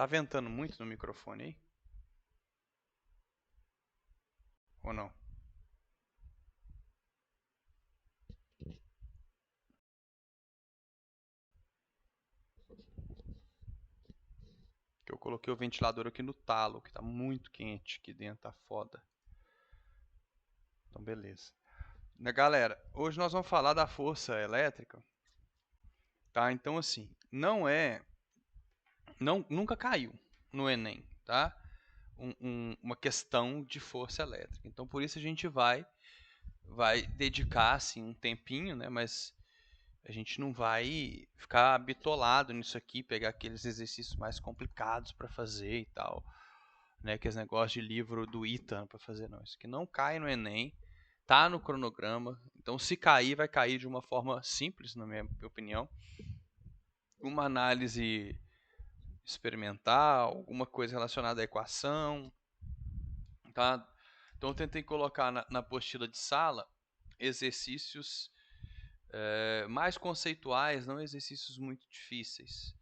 Tá ventando muito no microfone aí? Ou não? Que eu coloquei o ventilador aqui no talo, que tá muito quente aqui dentro, tá foda. Então, beleza. Galera, hoje nós vamos falar da força elétrica, tá? Então, assim, nunca caiu no Enem, tá? Uma questão de força elétrica. Então, por isso a gente vai dedicar, assim, um tempinho, né? Mas a gente não vai ficar bitolado nisso aqui, pegar aqueles exercícios mais complicados para fazer e tal, né? Aqueles negócios de livro do Ita para fazer, não. Isso aqui não cai no Enem, tá no cronograma. Então, se cair, vai cair de uma forma simples, na minha opinião. Uma análise experimental, alguma coisa relacionada à equação, tá? Então, eu tentei colocar na apostila de sala exercícios mais conceituais, não exercícios muito difíceis.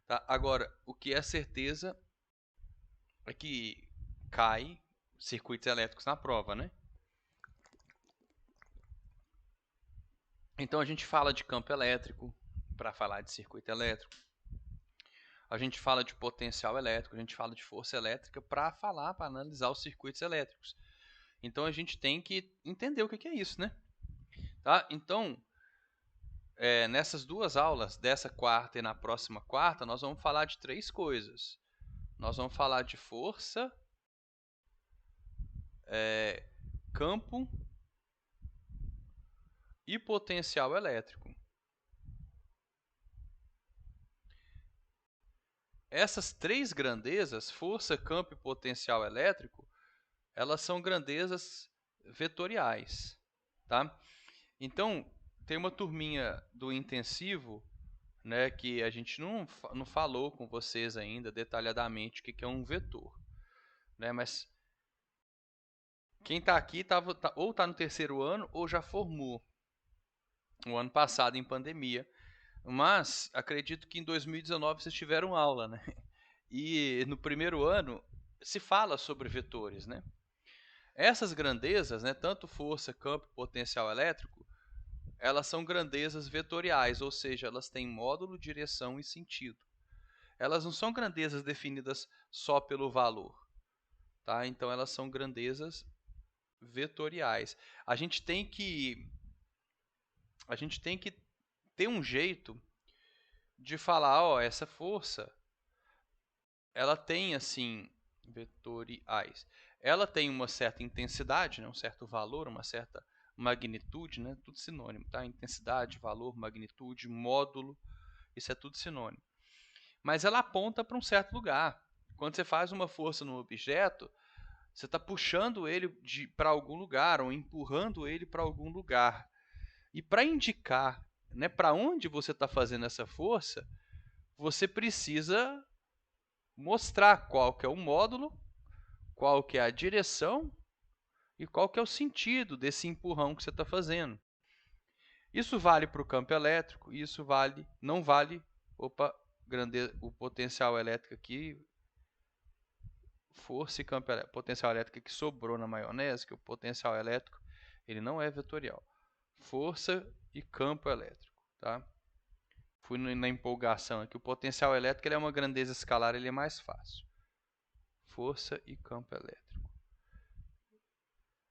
Tá? Agora, o que é certeza é que cai circuitos elétricos na prova, né? Então a gente fala de campo elétrico para falar de circuito elétrico. A gente fala de potencial elétrico, a gente fala de força elétrica para analisar os circuitos elétricos. Então a gente tem que entender o que é isso, né? Tá? Então, nessas duas aulas, dessa quarta e na próxima quarta, nós vamos falar de três coisas. Nós vamos falar de força, campo e potencial elétrico. Essas três grandezas, força, campo e potencial elétrico, elas são grandezas vetoriais, tá? Então, tem uma turminha do intensivo, né, que a gente não falou com vocês ainda detalhadamente o que é um vetor, né? Mas quem está aqui ou está no terceiro ano ou já formou o ano passado em pandemia. Mas acredito que em 2019 vocês tiveram aula, né? E no primeiro ano se fala sobre vetores, né? Essas grandezas, né, tanto força, campo e potencial elétrico, elas são grandezas vetoriais, ou seja, elas têm módulo, direção e sentido. Elas não são grandezas definidas só pelo valor, tá? Então elas são grandezas vetoriais. A gente tem que ter um jeito de falar, ó, essa força ela tem assim vetoriais. Ela tem uma certa intensidade, né, um certo valor, uma certa magnitude, né, tudo sinônimo, tá? Intensidade, valor, magnitude, módulo, isso é tudo sinônimo. Mas ela aponta para um certo lugar. Quando você faz uma força no objeto, você está puxando ele para algum lugar ou empurrando ele para algum lugar. E para indicar, né, para onde você está fazendo essa força, você precisa mostrar qual que é o módulo, qual que é a direção e qual que é o sentido desse empurrão que você está fazendo. Isso vale para o campo elétrico, não vale, o potencial elétrico aqui, força e campo elétrico, potencial elétrico que sobrou na maionese, que o potencial elétrico ele não é vetorial. Força e campo elétrico, tá? Fui na empolgação aqui. O potencial elétrico ele é uma grandeza escalar, ele é mais fácil. Força e campo elétrico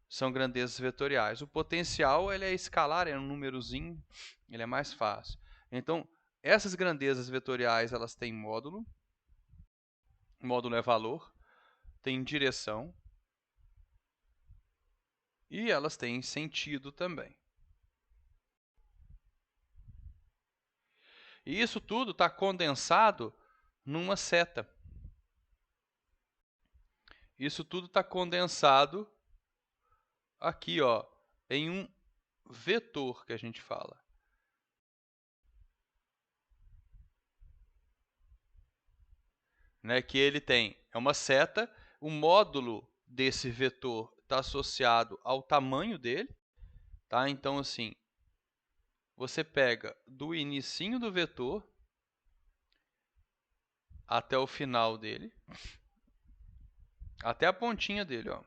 são grandezas vetoriais. O potencial ele é escalar, é um númerozinho, ele é mais fácil. Então, essas grandezas vetoriais elas têm módulo é valor, tem direção e elas têm sentido também. E isso tudo está condensado numa seta. Isso tudo está condensado aqui, ó, em um vetor que a gente fala. Né, que ele é uma seta, o módulo desse vetor está associado ao tamanho dele, tá? Então, assim, você pega do inicinho do vetor até o final dele, até a pontinha dele, ó.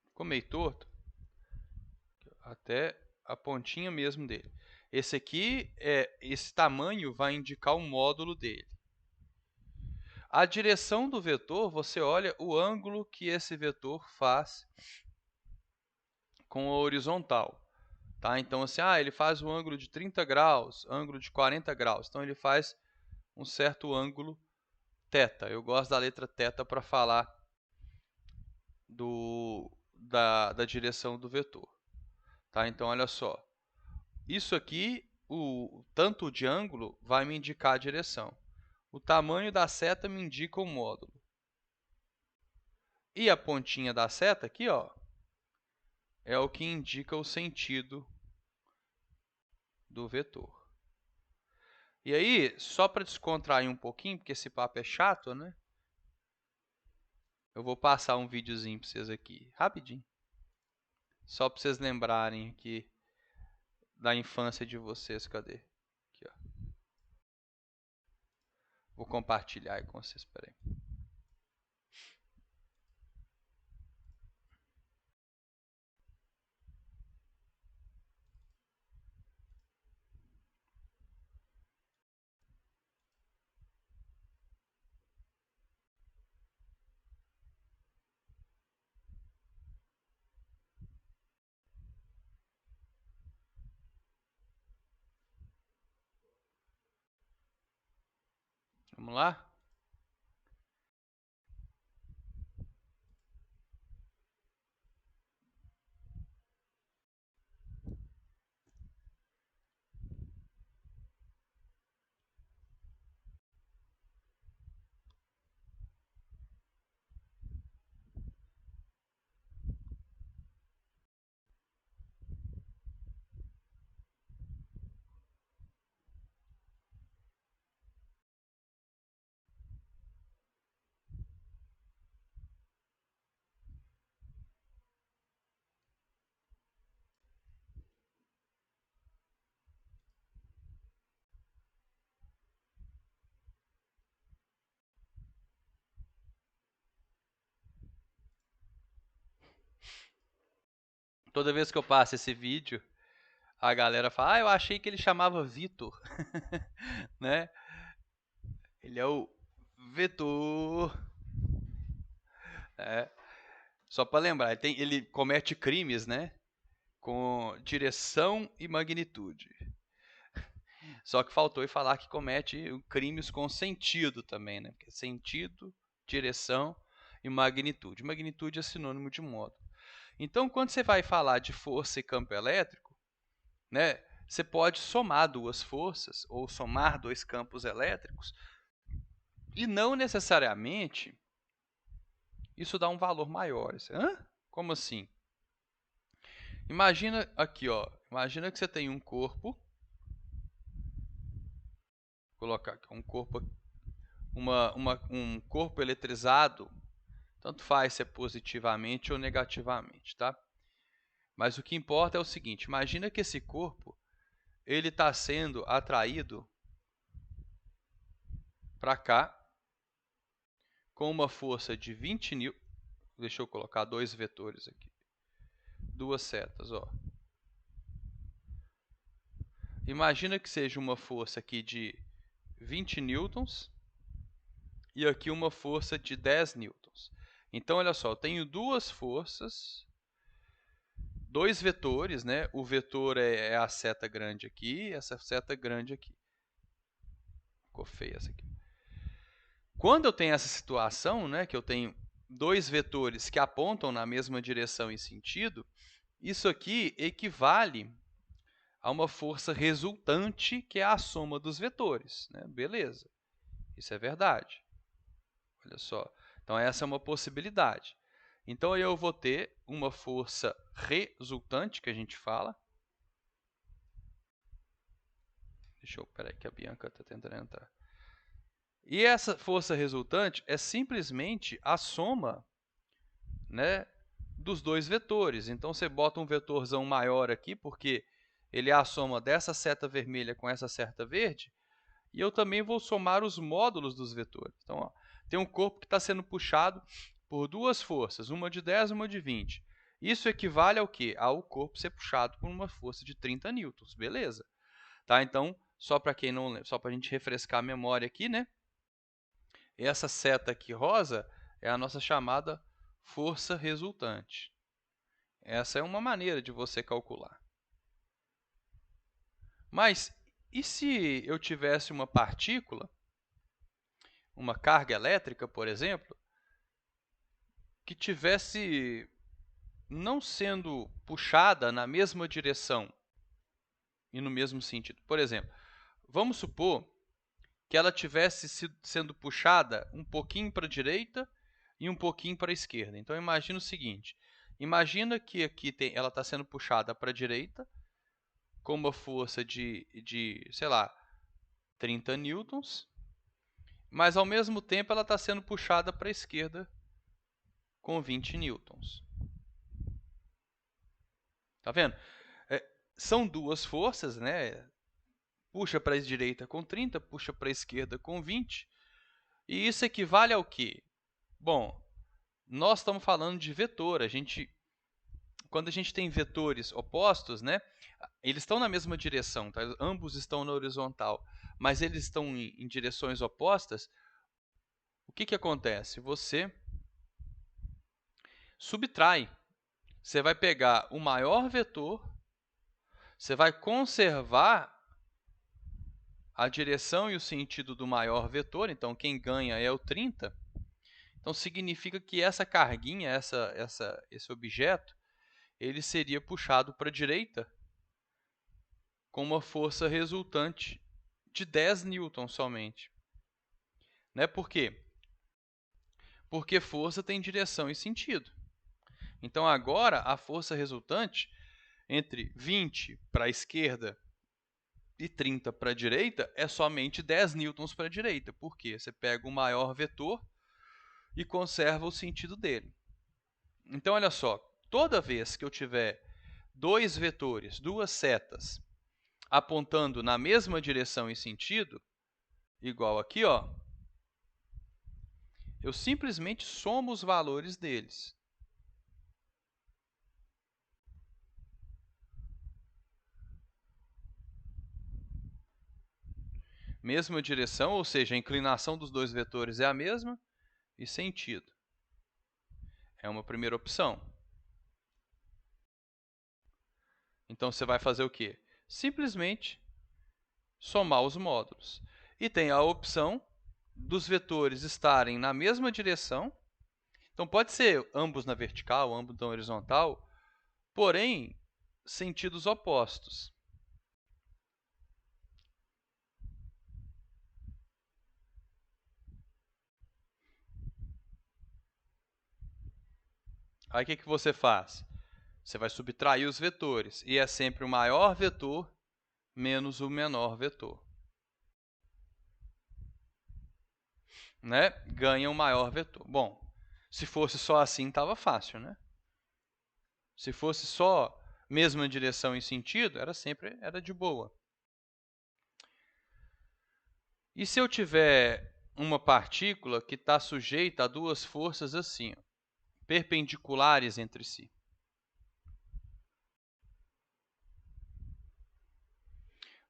Ficou meio torto, até a pontinha mesmo dele. Esse tamanho vai indicar o módulo dele. A direção do vetor, você olha o ângulo que esse vetor faz com a horizontal. Tá? Então, assim, ele faz um ângulo de 30 graus, ângulo de 40 graus. Então, ele faz um certo ângulo θ. Eu gosto da letra θ para falar da direção do vetor. Tá? Então, olha só. Isso aqui, tanto de ângulo, vai me indicar a direção. O tamanho da seta me indica o módulo. E a pontinha da seta aqui, ó, é o que indica o sentido do vetor. E aí, só para descontrair um pouquinho, porque esse papo é chato, né? Eu vou passar um videozinho para vocês aqui, rapidinho. Só para vocês lembrarem aqui da infância de vocês. Cadê? Aqui, ó. Vou compartilhar aí com vocês, peraí. Vamos lá? Toda vez que eu passo esse vídeo, a galera fala, eu achei que ele chamava Vitor. Né? Ele é o vetor. Só para lembrar, ele comete crimes, né? Com direção e magnitude. Só que faltou e falar que comete crimes com sentido também, né? Porque sentido, direção e magnitude. Magnitude é sinônimo de módulo. Então, quando você vai falar de força e campo elétrico, né, você pode somar duas forças ou somar dois campos elétricos e não necessariamente isso dá um valor maior. Hã? Como assim? Imagina aqui, ó. Imagina que você tem um corpo. Vou colocar aqui um corpo, um corpo eletrizado. Tanto faz se é positivamente ou negativamente, tá? Mas o que importa é o seguinte: imagina que esse corpo ele está sendo atraído para cá com uma força de 20 newtons. Deixa eu colocar dois vetores aqui, duas setas, ó. Imagina que seja uma força aqui de 20 newtons e aqui uma força de 10 newtons. Então, olha só, eu tenho duas forças, dois vetores, né? O vetor é a seta grande aqui, essa seta grande aqui. Ficou feia essa aqui. Quando eu tenho essa situação, né, que eu tenho dois vetores que apontam na mesma direção e sentido, isso aqui equivale a uma força resultante, que é a soma dos vetores, né? Beleza, isso é verdade. Olha só, então essa é uma possibilidade. Então aí eu vou ter uma força resultante, que a gente fala. Espera aí que a Bianca está tentando entrar. E essa força resultante é simplesmente a soma, né, dos dois vetores. Então você bota um vetorzão maior aqui, porque ele é a soma dessa seta vermelha com essa seta verde, e eu também vou somar os módulos dos vetores. Então, ó, tem um corpo que está sendo puxado por duas forças, uma de 10 e uma de 20. Isso equivale ao quê? Ao corpo ser puxado por uma força de 30 newtons, beleza? Tá? Então, só para quem não lembra, só para a gente refrescar a memória aqui, né? Essa seta aqui rosa é a nossa chamada força resultante. Essa é uma maneira de você calcular. Mas e se eu tivesse uma partícula, uma carga elétrica, por exemplo, que tivesse não sendo puxada na mesma direção e no mesmo sentido? Por exemplo, vamos supor que ela tivesse sendo puxada um pouquinho para a direita e um pouquinho para a esquerda. Então, imagina o seguinte, imagina que aqui ela está sendo puxada para a direita com uma força de, sei lá, 30 newtons, mas ao mesmo tempo ela está sendo puxada para a esquerda com 20 newtons. Tá vendo? São duas forças, né? Puxa para a direita com 30, puxa para a esquerda com 20. E isso equivale ao quê? Bom, nós estamos falando de vetor. Quando a gente tem vetores opostos, né? Eles estão na mesma direção, tá? Ambos estão na horizontal, mas eles estão em direções opostas. O que acontece? Você subtrai. Você vai pegar o maior vetor, você vai conservar a direção e o sentido do maior vetor, então quem ganha é o 30. Então significa que essa carguinha, esse objeto, ele seria puxado para a direita com uma força resultante de 10 newtons somente. Né? Por quê? Porque força tem direção e sentido. Então agora a força resultante entre 20 para a esquerda e 30 para a direita é somente 10 newtons para a direita. Por quê? Você pega o maior vetor e conserva o sentido dele. Então, olha só, toda vez que eu tiver dois vetores, duas setas, apontando na mesma direção e sentido, igual aqui, ó, eu simplesmente somo os valores deles. Mesma direção, ou seja, a inclinação dos dois vetores é a mesma, e sentido. É uma primeira opção. Então, você vai fazer o quê? Simplesmente somar os módulos. E tem a opção dos vetores estarem na mesma direção. Então, pode ser ambos na vertical, ambos na horizontal, porém, sentidos opostos. Aí, o que você faz? Você vai subtrair os vetores, e é sempre o maior vetor menos o menor vetor. Né? Ganha o maior vetor. Bom, se fosse só assim, estava fácil, né? Se fosse só mesma direção e sentido, era de boa. E se eu tiver uma partícula que está sujeita a duas forças assim, ó, perpendiculares entre si?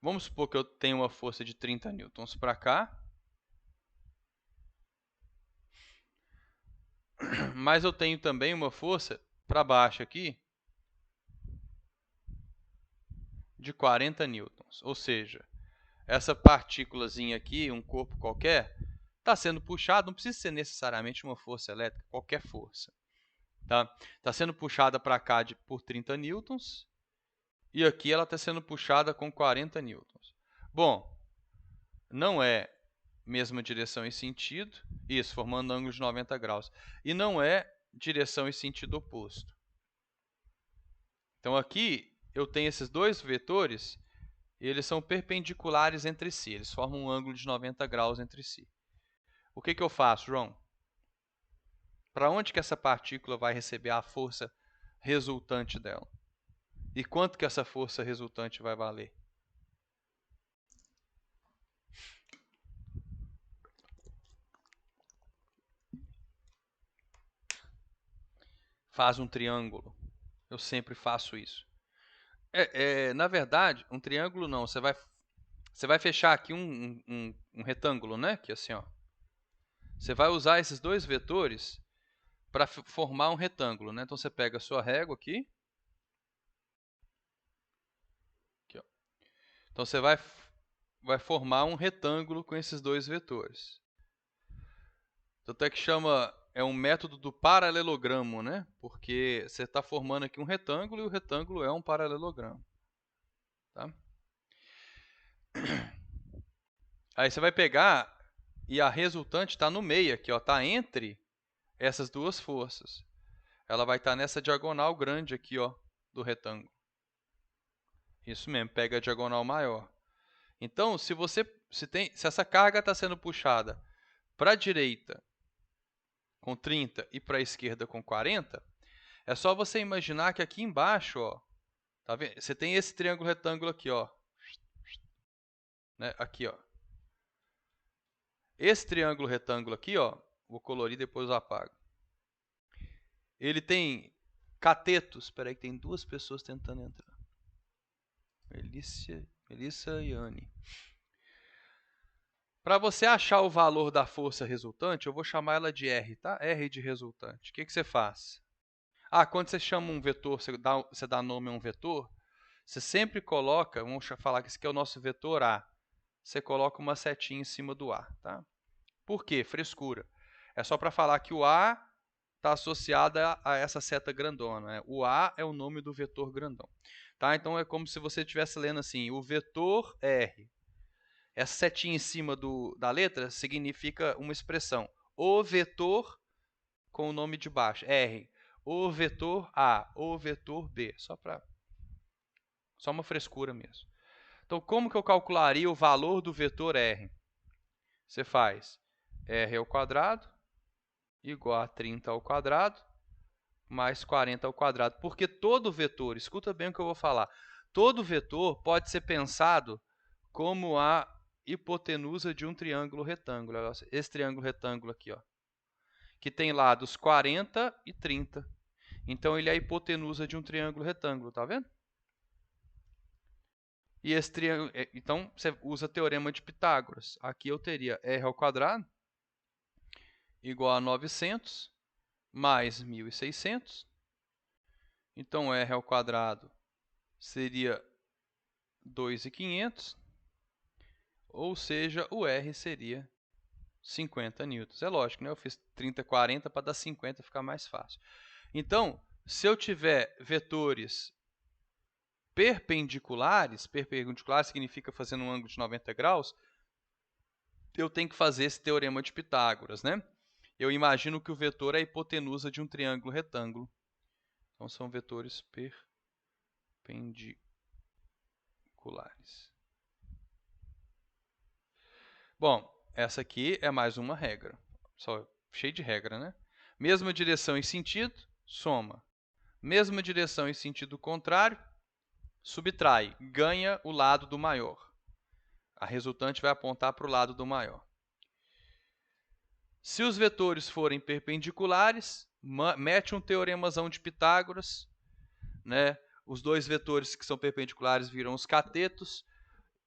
Vamos supor que eu tenho uma força de 30 newtons para cá, mas eu tenho também uma força para baixo aqui de 40 newtons. Ou seja, essa partículazinha aqui, um corpo qualquer, está sendo puxado, não precisa ser necessariamente uma força elétrica, qualquer força. Tá sendo puxada para cá por 30 newtons, e aqui ela está sendo puxada com 40 newtons. Bom, não é mesma direção e sentido, isso, formando ângulo de 90 graus. E não é direção e sentido oposto. Então, aqui eu tenho esses dois vetores, e eles são perpendiculares entre si, eles formam um ângulo de 90 graus entre si. O que eu faço, João? Para onde que essa partícula vai receber a força resultante dela? E quanto que essa força resultante vai valer? faz um triângulo. Eu sempre faço isso. Na verdade, um triângulo não. Você vai fechar aqui um retângulo, né? Aqui assim, ó. Você vai usar esses dois vetores para formar um retângulo, né? Então você pega a sua régua aqui. Aqui, ó. Então você vai formar um retângulo com esses dois vetores. Tanto é que é um método do paralelogramo, né? Porque você está formando aqui um retângulo e o retângulo é um paralelogramo. Tá? Aí você vai pegar e a resultante está no meio aqui, ó, está entre essas duas forças. Ela vai estar nessa diagonal grande aqui, ó, do retângulo. Isso mesmo, pega a diagonal maior. Então, se essa carga está sendo puxada para a direita com 30 e para a esquerda com 40, é só você imaginar que aqui embaixo, ó, tá vendo? Você tem esse triângulo retângulo aqui, ó. Né? Aqui, ó. Esse triângulo retângulo aqui, ó, vou colorir depois eu apago. Ele tem catetos. Espera aí que tem duas pessoas tentando entrar. Melissa e Anne. Para você achar o valor da força resultante, eu vou chamar ela de R, tá? R de resultante. O que você faz? Quando você chama um vetor, você dá nome a um vetor, você sempre coloca, vamos falar que esse aqui é o nosso vetor A. Você coloca uma setinha em cima do A, tá? Por quê? Frescura. É só para falar que o A está associado a essa seta grandona. Né? O A é o nome do vetor grandão. Tá? Então é como se você estivesse lendo assim, o vetor R. Essa setinha em cima da letra significa uma expressão. O vetor com o nome de baixo, R. O vetor A, o vetor B. Só uma frescura mesmo. Então, como que eu calcularia o valor do vetor R? Você faz R ao quadrado igual a 30 ao quadrado mais 40 ao quadrado. Porque todo vetor, escuta bem o que eu vou falar, todo vetor pode ser pensado como a hipotenusa de um triângulo retângulo. Esse triângulo retângulo aqui, ó, que tem lados 40 e 30. Então, ele é a hipotenusa de um triângulo retângulo, tá vendo? E esse triângulo, então, você usa o teorema de Pitágoras. Aqui eu teria R ao quadrado igual a 900 mais 1.600. Então, R ao quadrado seria 2.500. Ou seja, o R seria 50 newtons. É lógico, né? Eu fiz 30, 40 para dar 50 ficar mais fácil. Então, se eu tiver vetores perpendiculares significa fazendo um ângulo de 90 graus, eu tenho que fazer esse teorema de Pitágoras, né? Eu imagino que o vetor é a hipotenusa de um triângulo retângulo. Então, são vetores perpendiculares. Bom, essa aqui é mais uma regra. Só cheio de regra, né? Mesma direção e sentido, soma. Mesma direção e sentido contrário, subtrai. Ganha o lado do maior. A resultante vai apontar para o lado do maior. Se os vetores forem perpendiculares, mete um teoremazão de Pitágoras, né? Os dois vetores que são perpendiculares viram os catetos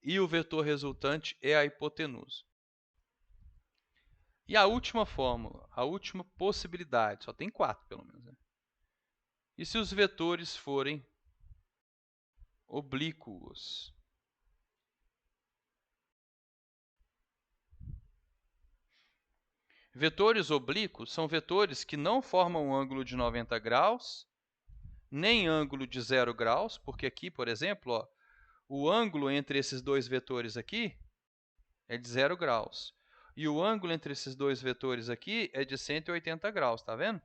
e o vetor resultante é a hipotenusa. E a última fórmula, a última possibilidade, só tem 4 pelo menos. Né? E se os vetores forem oblíquos? Vetores oblíquos são vetores que não formam um ângulo de 90 graus, nem ângulo de 0 graus, porque aqui, por exemplo, ó, o ângulo entre esses dois vetores aqui é de 0 graus. E o ângulo entre esses dois vetores aqui é de 180 graus, tá vendo?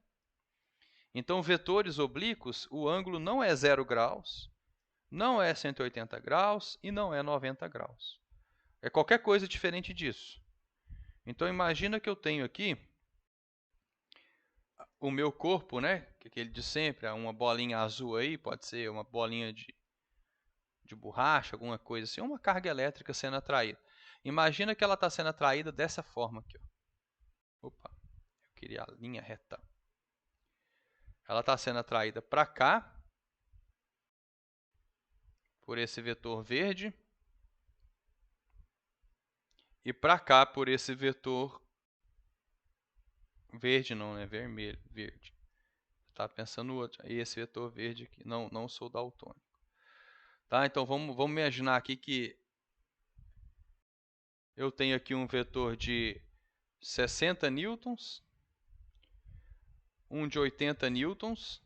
Então, vetores oblíquos, o ângulo não é 0 graus, não é 180 graus e não é 90 graus. É qualquer coisa diferente disso. Então, imagina que eu tenho aqui o meu corpo, né? Que é aquele de sempre, uma bolinha azul aí, pode ser uma bolinha de borracha, alguma coisa assim, uma carga elétrica sendo atraída. Imagina que ela está sendo atraída dessa forma aqui. Ó. Opa, eu queria a linha reta. ela está sendo atraída para cá, por esse vetor verde, e para cá, por esse vetor verde, não, né? Vermelho, verde. Tá pensando no outro. E esse vetor verde aqui, não sou daltônico. Tá? Então vamos imaginar aqui que eu tenho aqui um vetor de 60 newtons, um de 80 newtons,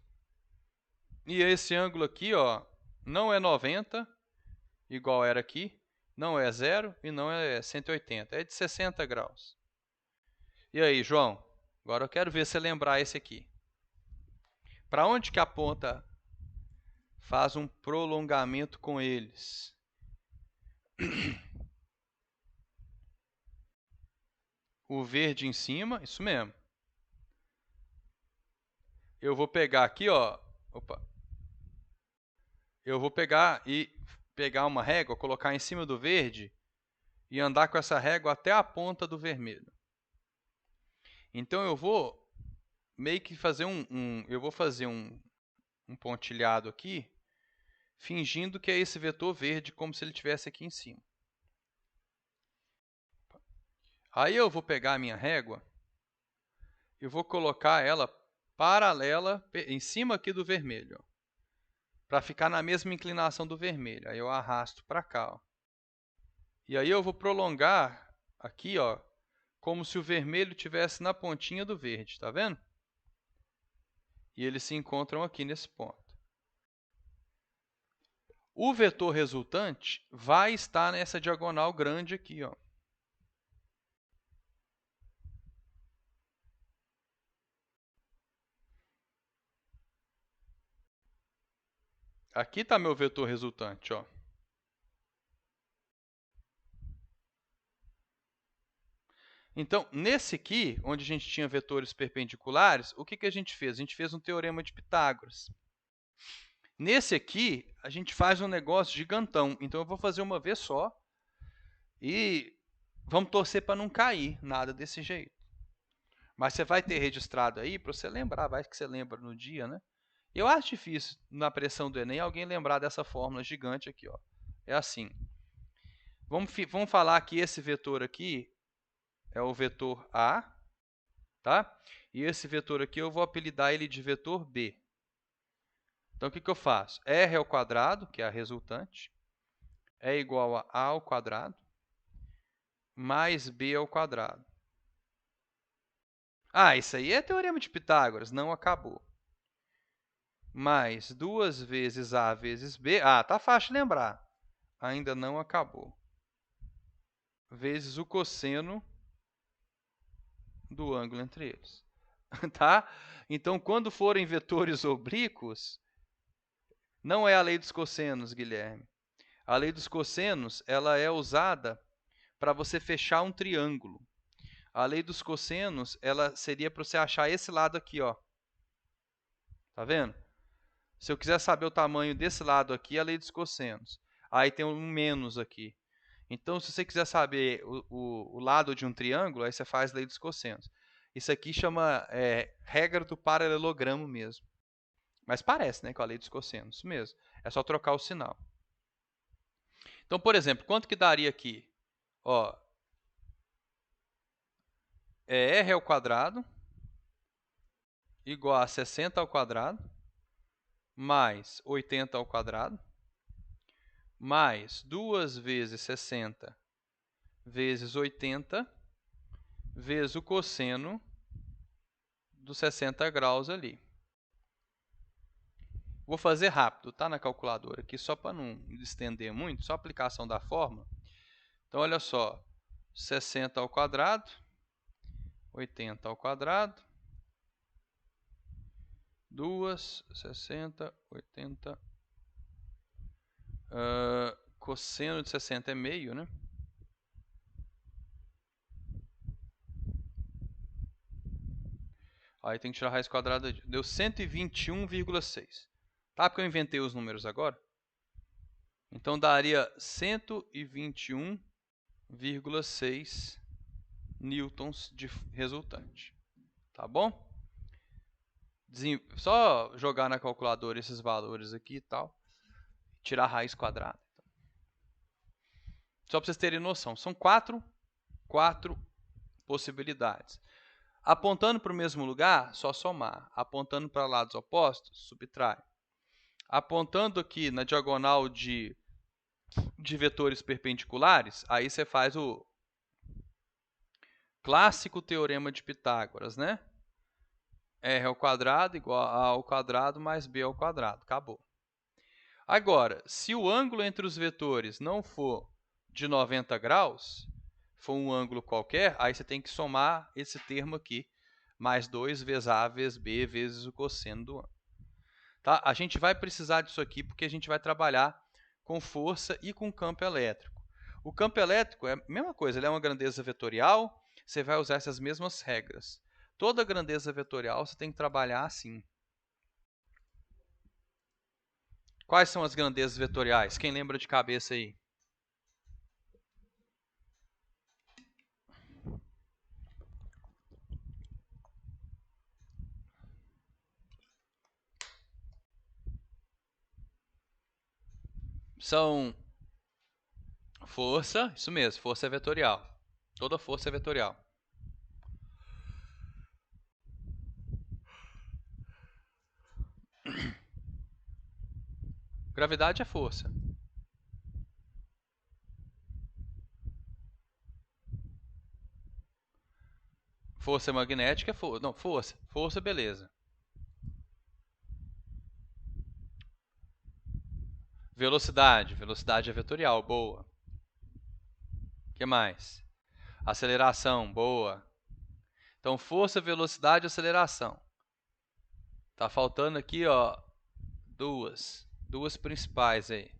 e esse ângulo aqui, ó, não é 90, igual era aqui, não é 0 e não é 180, é de 60 graus. E aí, João? Agora eu quero ver você lembrar esse aqui. Para onde que a ponta faz um prolongamento com eles? O verde em cima, isso mesmo. Eu vou pegar aqui, ó. Opa. Eu vou pegar uma régua, colocar em cima do verde e andar com essa régua até a ponta do vermelho. Então eu vou meio que fazer um pontilhado aqui, fingindo que é esse vetor verde, como se ele estivesse aqui em cima. Aí eu vou pegar a minha régua e vou colocar ela paralela em cima aqui do vermelho, para ficar na mesma inclinação do vermelho. Aí eu arrasto para cá, ó. E aí eu vou prolongar aqui, ó, como se o vermelho estivesse na pontinha do verde, tá vendo? E eles se encontram aqui nesse ponto. O vetor resultante vai estar nessa diagonal grande aqui, ó. Aqui está meu vetor resultante, ó. Então, nesse aqui, onde a gente tinha vetores perpendiculares, o que a gente fez? A gente fez um teorema de Pitágoras. Nesse aqui, a gente faz um negócio gigantão. Então, eu vou fazer uma vez só e vamos torcer para não cair nada desse jeito. Mas você vai ter registrado aí para você lembrar, vai que você lembra no dia, né? Eu acho difícil, na pressão do Enem, alguém lembrar dessa fórmula gigante aqui, ó. É assim. Vamos falar que esse vetor aqui é o vetor A, tá? E esse vetor aqui eu vou apelidar ele de vetor B. Então, o que eu faço? R ao quadrado, que é a resultante, é igual a A ao quadrado, mais B ao quadrado. Ah, isso aí é teorema de Pitágoras, não acabou. Mais 2 vezes A vezes B. Ah, tá fácil de lembrar. Ainda não acabou. Vezes o cosseno do ângulo entre eles. Tá? Então, quando forem vetores oblíquos, não é a lei dos cossenos, Guilherme. A lei dos cossenos, ela é usada para você fechar um triângulo. A lei dos cossenos, ela seria para você achar esse lado aqui, ó. Tá vendo? Se eu quiser saber o tamanho desse lado aqui, é a lei dos cossenos. Aí tem um menos aqui. Então, se você quiser saber o lado de um triângulo, aí você faz a lei dos cossenos. Isso aqui chama regra do paralelogramo mesmo. Mas parece, né, com a lei dos cossenos, isso mesmo. É só trocar o sinal. Então, por exemplo, quanto que daria aqui? Ó, é r ao quadrado igual a 60 ao quadrado mais 80 ao quadrado mais 2 vezes 60 vezes 80 vezes o cosseno dos 60 graus ali. Vou fazer rápido, tá, na calculadora aqui, só para não estender muito, só a aplicação da fórmula. Então, olha só, 60 ao quadrado, 80 ao quadrado, 2, 60, 80, cosseno de 60 é meio, né? Aí tem que tirar a raiz quadrada, deu 121,6. Tá, porque eu inventei os números agora? Então, daria 121,6 newtons de resultante. Tá bom? Só jogar na calculadora esses valores aqui e tal. Tirar a raiz quadrada. Só para vocês terem noção. São quatro possibilidades. Apontando para o mesmo lugar, só somar. Apontando para lados opostos, subtrai. Apontando aqui na diagonal de vetores perpendiculares, aí você faz o clássico teorema de Pitágoras, né? R ao quadrado igual a ao quadrado mais b ao quadrado. Acabou. Agora, se o ângulo entre os vetores não for de 90 graus, for um ângulo qualquer, aí você tem que somar esse termo aqui, mais 2 vezes A vezes B vezes o cosseno do ângulo. Tá? A gente vai precisar disso aqui porque a gente vai trabalhar com força e com campo elétrico. O campo elétrico é a mesma coisa, ele é uma grandeza vetorial, você vai usar essas mesmas regras. Toda grandeza vetorial você tem que trabalhar assim. Quais são as grandezas vetoriais? Quem lembra de cabeça aí? São força, isso mesmo, força é vetorial. Toda força é vetorial. Gravidade é força. Força magnética é força. Não, força. Força, beleza. Velocidade. Velocidade é vetorial, boa. O que mais? Aceleração, boa. Então, força, velocidade e aceleração. Tá faltando aqui, ó, duas principais aí.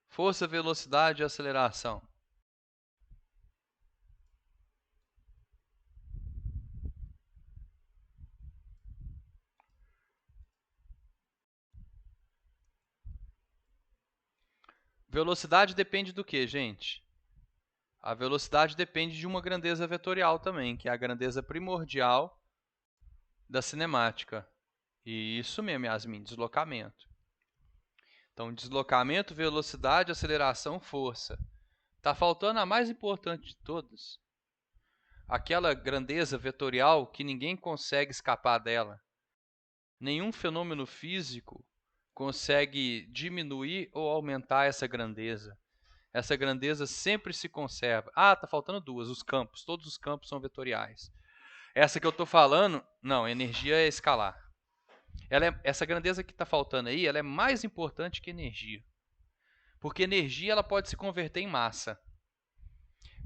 Força, velocidade e aceleração. Velocidade depende do que, gente? A velocidade depende de uma grandeza vetorial também, que é a grandeza primordial da cinemática. E isso mesmo, Yasmin, deslocamento. Então, deslocamento, velocidade, aceleração, força. Está faltando a mais importante de todas. Aquela grandeza vetorial que ninguém consegue escapar dela. Nenhum fenômeno físico consegue diminuir ou aumentar essa grandeza. Essa grandeza sempre se conserva. Ah, está faltando duas, os campos. Todos os campos são vetoriais. Essa que eu estou falando, não, energia é escalar. Essa grandeza que está faltando aí, ela é mais importante que energia. Porque energia ela pode se converter em massa.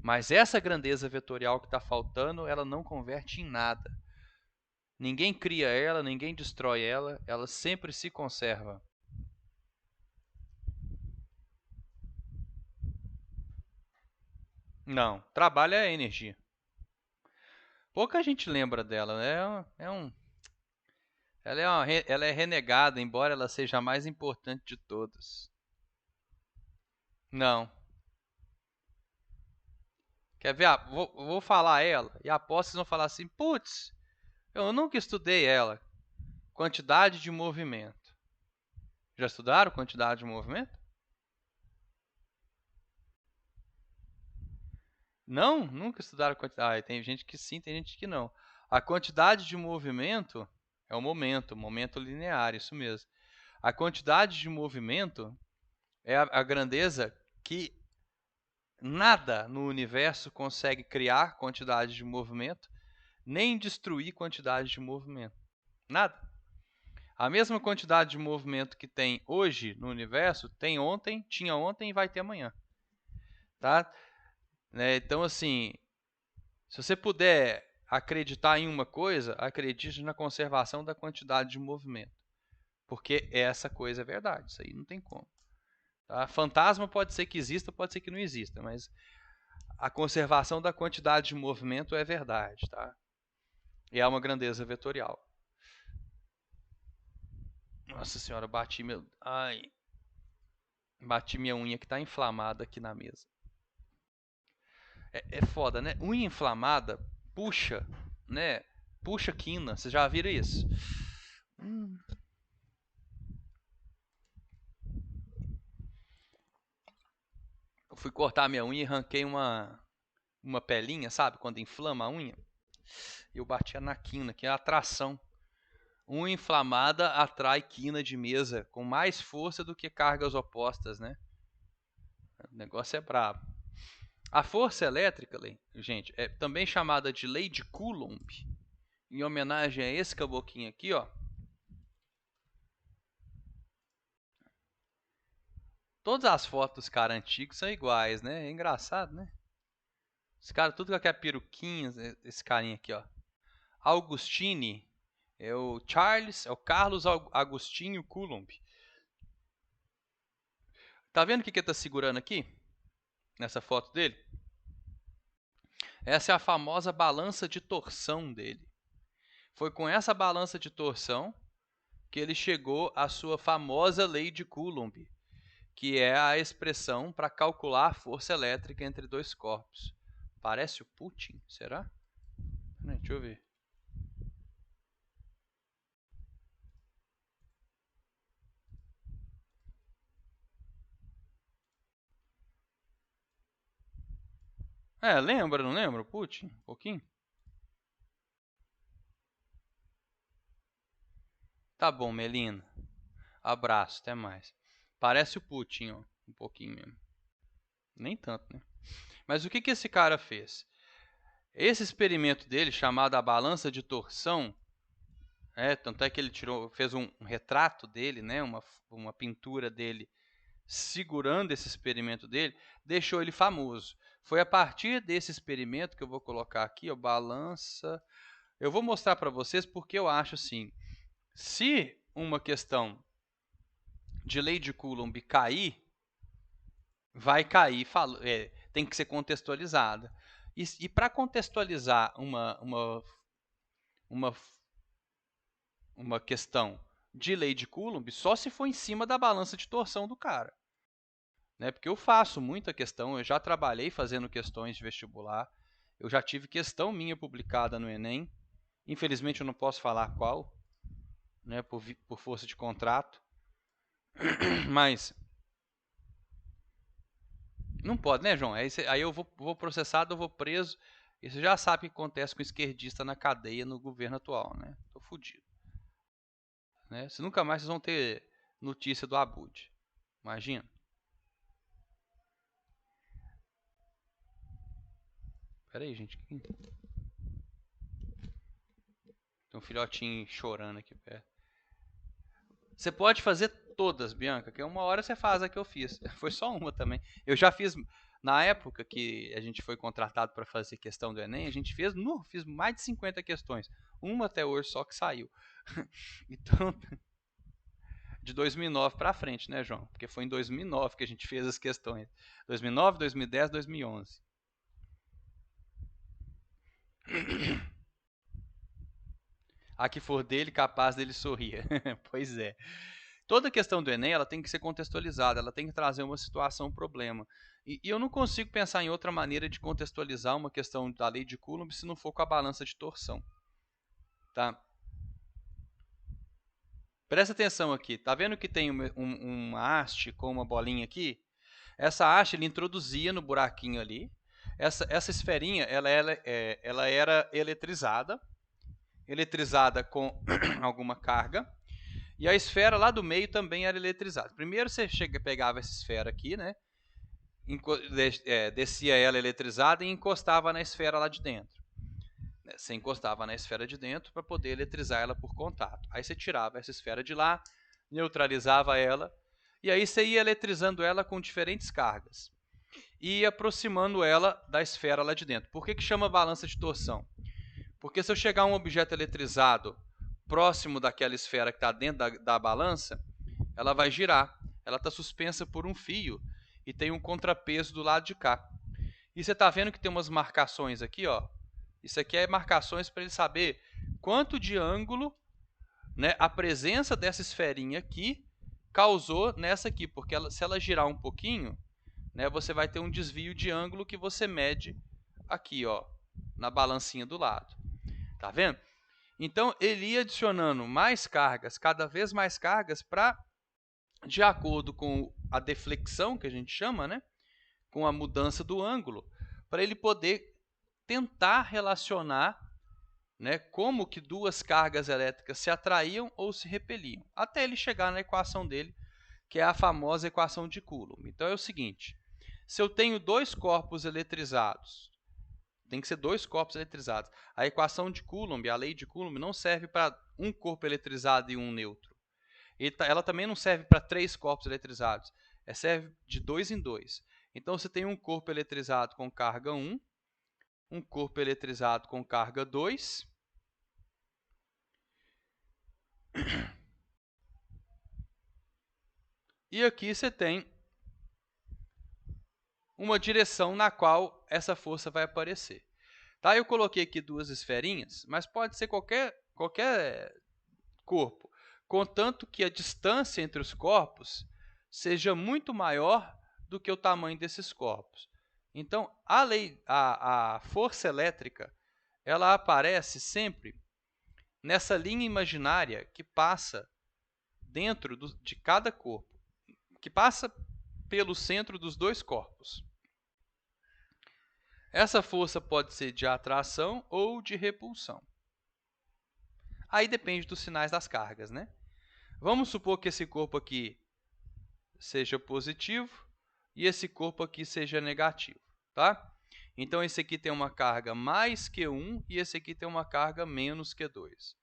Mas essa grandeza vetorial que está faltando, ela não converte em nada. Ninguém cria ela, ninguém destrói ela, ela sempre se conserva. Não, trabalho é energia. Pouca gente lembra dela, né? Ela é renegada, embora ela seja a mais importante de todas. Não. Quer ver? Ah, vou falar ela e aposto que vocês vão falar assim, putz, eu nunca estudei ela. Quantidade de movimento. Já estudaram quantidade de movimento? Não? Nunca estudaram quantidade. Tem gente que sim, tem gente que não. A quantidade de movimento é o momento linear, isso mesmo. A quantidade de movimento é a grandeza que nada no universo consegue criar quantidade de movimento, nem destruir quantidade de movimento. Nada. A mesma quantidade de movimento que tem hoje no universo, tem ontem, tinha ontem e vai ter amanhã. Tá? Então, assim, se você puder acreditar em uma coisa, acredite na conservação da quantidade de movimento. Porque essa coisa é verdade, isso aí não tem como. Tá? Fantasma pode ser que exista, pode ser que não exista, mas a conservação da quantidade de movimento é verdade. Tá? E é uma grandeza vetorial. Nossa senhora, bati meu... Ai. Bati minha unha que tá inflamada aqui na mesa. É foda, né? Unha inflamada puxa, né? Puxa quina. Vocês já viram isso? Eu fui cortar minha unha e arranquei uma pelinha, sabe? Quando inflama a unha. Eu batia na quina, que é a atração. Unha inflamada atrai quina de mesa com mais força do que cargas opostas, né? O negócio é brabo. A força elétrica, gente, é também chamada de lei de Coulomb, em homenagem a esse caboquinho aqui, ó. Todas as fotos dos caras antigos são iguais, né? É engraçado, né? Os caras, tudo com aquela peruquinha, esse carinha aqui, ó. Augustine, é o Carlos Agostinho Coulomb. Tá vendo o que ele tá segurando aqui? Nessa foto dele? Essa é a famosa balança de torção dele. Foi com essa balança de torção que ele chegou à sua famosa lei de Coulomb, que é a expressão para calcular a força elétrica entre dois corpos. Parece o Putin, será? Deixa eu ver. Lembra, não lembra o Putin? Um pouquinho? Tá bom, Melina. Abraço, até mais. Parece o Putin, ó. Um pouquinho mesmo. Nem tanto, né? Mas o que esse cara fez? Esse experimento dele, chamado a balança de torção, tanto é que ele fez um retrato dele, né? Uma pintura dele segurando esse experimento dele, deixou ele famoso. Foi a partir desse experimento que eu vou colocar aqui, ó, balança. Eu vou mostrar para vocês porque eu acho assim, se uma questão de lei de Coulomb cair, vai cair, tem que ser contextualizada. E para contextualizar uma questão de lei de Coulomb, só se for em cima da balança de torção do cara. Né? Porque eu faço muita questão, eu já trabalhei fazendo questões de vestibular, eu já tive questão minha publicada no Enem, infelizmente eu não posso falar qual, né, por força de contrato, mas não pode, né, João? Aí eu vou processado, eu vou preso, e você já sabe o que acontece com esquerdista na cadeia no governo atual, né? Tô fudido. Né? Nunca mais vocês vão ter notícia do Abud, imagina. Pera aí, gente. Tem um filhotinho chorando aqui perto. Você pode fazer todas, Bianca, que uma hora você faz a que eu fiz. Foi só uma também. Eu já fiz, na época que a gente foi contratado para fazer questão do Enem, a gente fiz mais de 50 questões. Uma até hoje só que saiu. Então, de 2009 para frente, né, João? Porque foi em 2009 que a gente fez as questões. 2009, 2010, 2011. A que for dele, capaz dele sorrir. Pois é. Toda questão do Enem ela tem que ser contextualizada, ela tem que trazer uma situação, um problema. E eu não consigo pensar em outra maneira de contextualizar uma questão da lei de Coulomb se não for com a balança de torção. Tá? Presta atenção aqui. Tá vendo que tem uma haste com uma bolinha aqui? Essa haste ele introduzia no buraquinho ali. Essa esferinha ela era eletrizada com alguma carga. E a esfera lá do meio também era eletrizada. Primeiro você pegava essa esfera aqui, né? Descia ela eletrizada e encostava na esfera lá de dentro. Você encostava na esfera de dentro para poder eletrizar ela por contato. Aí você tirava essa esfera de lá, neutralizava ela, e aí você ia eletrizando ela com diferentes cargas. E ia aproximando ela da esfera lá de dentro. Por que chama balança de torção? Porque se eu chegar um objeto eletrizado próximo daquela esfera que está dentro da balança, ela vai girar. Ela está suspensa por um fio e tem um contrapeso do lado de cá. E você está vendo que tem umas marcações aqui, ó. Isso aqui é marcações para ele saber quanto de ângulo, né, a presença dessa esferinha aqui causou nessa aqui, porque se ela girar um pouquinho, né, você vai ter um desvio de ângulo que você mede aqui, ó, na balancinha do lado. Tá vendo? Então, ele ia adicionando mais cargas, cada vez mais cargas, de acordo com a deflexão, que a gente chama, né, com a mudança do ângulo, para ele poder tentar relacionar, né, como que duas cargas elétricas se atraíam ou se repeliam, até ele chegar na equação dele, que é a famosa equação de Coulomb. Então é o seguinte, se eu tenho dois corpos eletrizados, tem que ser dois corpos eletrizados, a equação de Coulomb, a lei de Coulomb, não serve para um corpo eletrizado e um neutro. Ela também não serve para três corpos eletrizados, serve de 2 em 2. Então você tem um corpo eletrizado com carga 1, um corpo eletrizado com carga 2, e aqui você tem uma direção na qual essa força vai aparecer. Tá? Eu coloquei aqui duas esferinhas, mas pode ser qualquer corpo, contanto que a distância entre os corpos seja muito maior do que o tamanho desses corpos. Então, a força elétrica, ela aparece sempre nessa linha imaginária que passa dentro de cada corpo, que passa pelo centro dos dois corpos. Essa força pode ser de atração ou de repulsão. Aí depende dos sinais das cargas, né? Vamos supor que esse corpo aqui seja positivo e esse corpo aqui seja negativo, tá? Então, esse aqui tem uma carga mais Q1 e esse aqui tem uma carga menos Q2.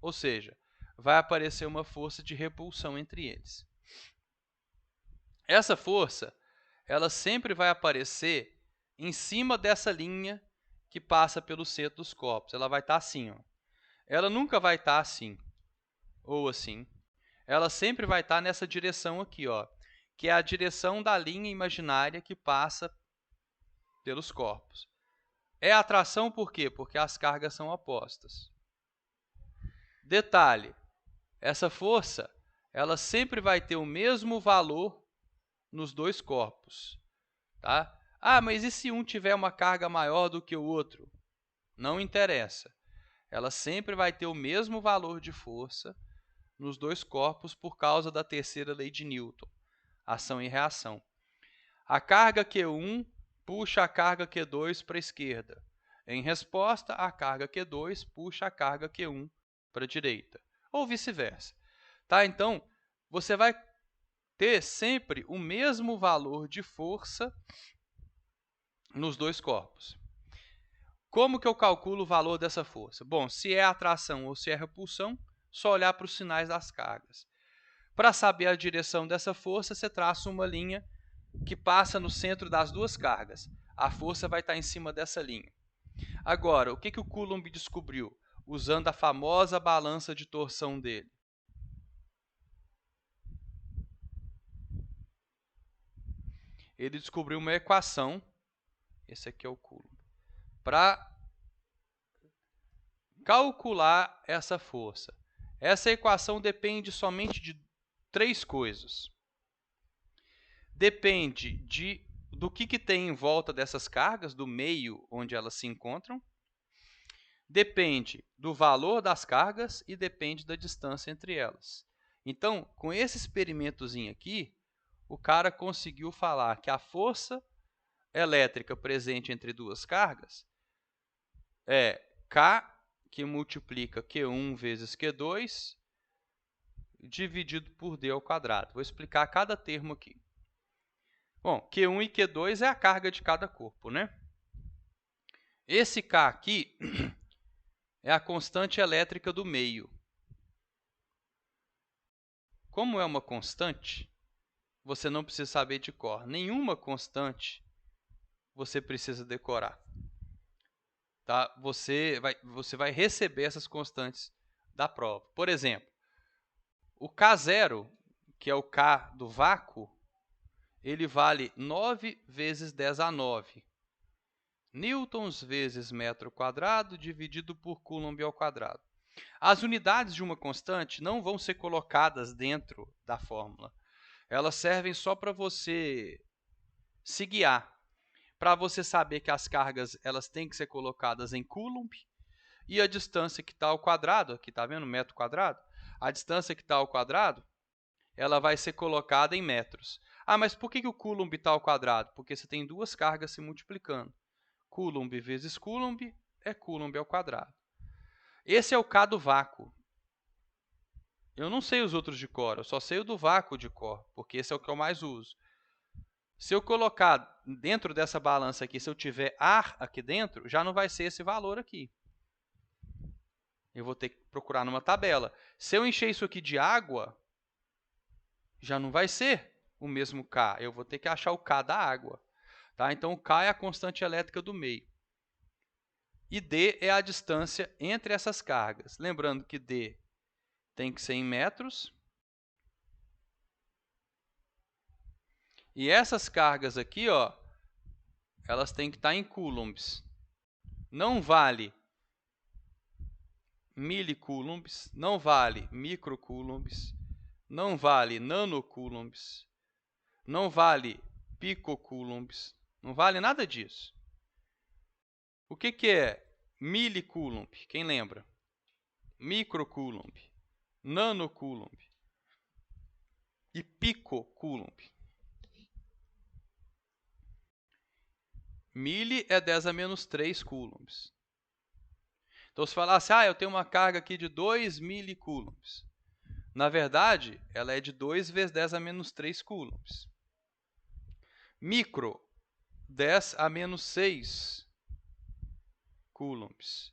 Ou seja, vai aparecer uma força de repulsão entre eles. Essa força, ela sempre vai aparecer em cima dessa linha que passa pelo centro dos corpos. Ela vai estar assim, ó. Ela nunca vai estar assim, ou assim. Ela sempre vai estar nessa direção aqui, ó, que é a direção da linha imaginária que passa pelos corpos. É atração por quê? Porque as cargas são opostas. Detalhe, essa força, ela sempre vai ter o mesmo valor nos dois corpos. Tá? Ah, mas e se um tiver uma carga maior do que o outro? Não interessa. Ela sempre vai ter o mesmo valor de força nos dois corpos por causa da terceira lei de Newton, ação e reação. A carga Q1 puxa a carga Q2 para a esquerda. Em resposta, a carga Q2 puxa a carga Q1 para a direita, ou vice-versa. Tá? Então, você vai ter sempre o mesmo valor de força nos dois corpos. Como que eu calculo o valor dessa força? Bom, se é atração ou se é repulsão, só olhar para os sinais das cargas. Para saber a direção dessa força, você traça uma linha que passa no centro das duas cargas. A força vai estar em cima dessa linha. Agora, o que o Coulomb descobriu? Usando a famosa balança de torção dele. Ele descobriu uma equação, esse aqui é o Coulomb, para calcular essa força. Essa equação depende somente de três coisas. Depende do que tem em volta dessas cargas, do meio onde elas se encontram. Depende do valor das cargas e depende da distância entre elas. Então, com esse experimentozinho aqui, o cara conseguiu falar que a força elétrica presente entre duas cargas é K, que multiplica Q1 vezes Q2, dividido por D ao quadrado. Vou explicar cada termo aqui. Bom, Q1 e Q2 é a carga de cada corpo, né? Esse K aqui é a constante elétrica do meio. Como é uma constante, você não precisa saber de cor. Nenhuma constante você precisa decorar. Tá? Você vai receber essas constantes da prova. Por exemplo, o K0, que é o K do vácuo, ele vale 9 vezes 10 a 9. Newtons vezes metro quadrado dividido por Coulomb ao quadrado. As unidades de uma constante não vão ser colocadas dentro da fórmula. elas servem só para você se guiar, para você saber que as cargas elas têm que ser colocadas em coulomb e a distância que está ao quadrado, aqui está vendo, metro quadrado? A distância que está ao quadrado, ela vai ser colocada em metros. Ah, mas por que o coulomb está ao quadrado? Porque você tem duas cargas se multiplicando. Coulomb vezes coulomb é coulomb ao quadrado. Esse é o K do vácuo. Eu não sei os outros de cor, eu só sei o do vácuo de cor, porque esse é o que eu mais uso. Se eu colocar dentro dessa balança aqui, se eu tiver ar aqui dentro, já não vai ser esse valor aqui. Eu vou ter que procurar numa tabela. Se eu encher isso aqui de água, já não vai ser o mesmo K. Eu vou ter que achar o K da água. Tá? Então, o K é a constante elétrica do meio. E D é a distância entre essas cargas. Lembrando que D tem que ser em metros. E essas cargas aqui, ó, elas têm que estar em coulombs. Não vale milicoulombs, não vale microcoulombs, não vale nanocoulombs, não vale picocoulombs, não vale nada disso. O que é milicoulomb? Quem lembra? Microcoulomb, nanocoulomb e picocoulomb. Mili é 10 a menos 3 coulombs. Então, se falasse, eu tenho uma carga aqui de 2 milicoulombs. Na verdade, ela é de 2 vezes 10 a menos 3 coulombs. Micro, 10 a menos 6 coulombs.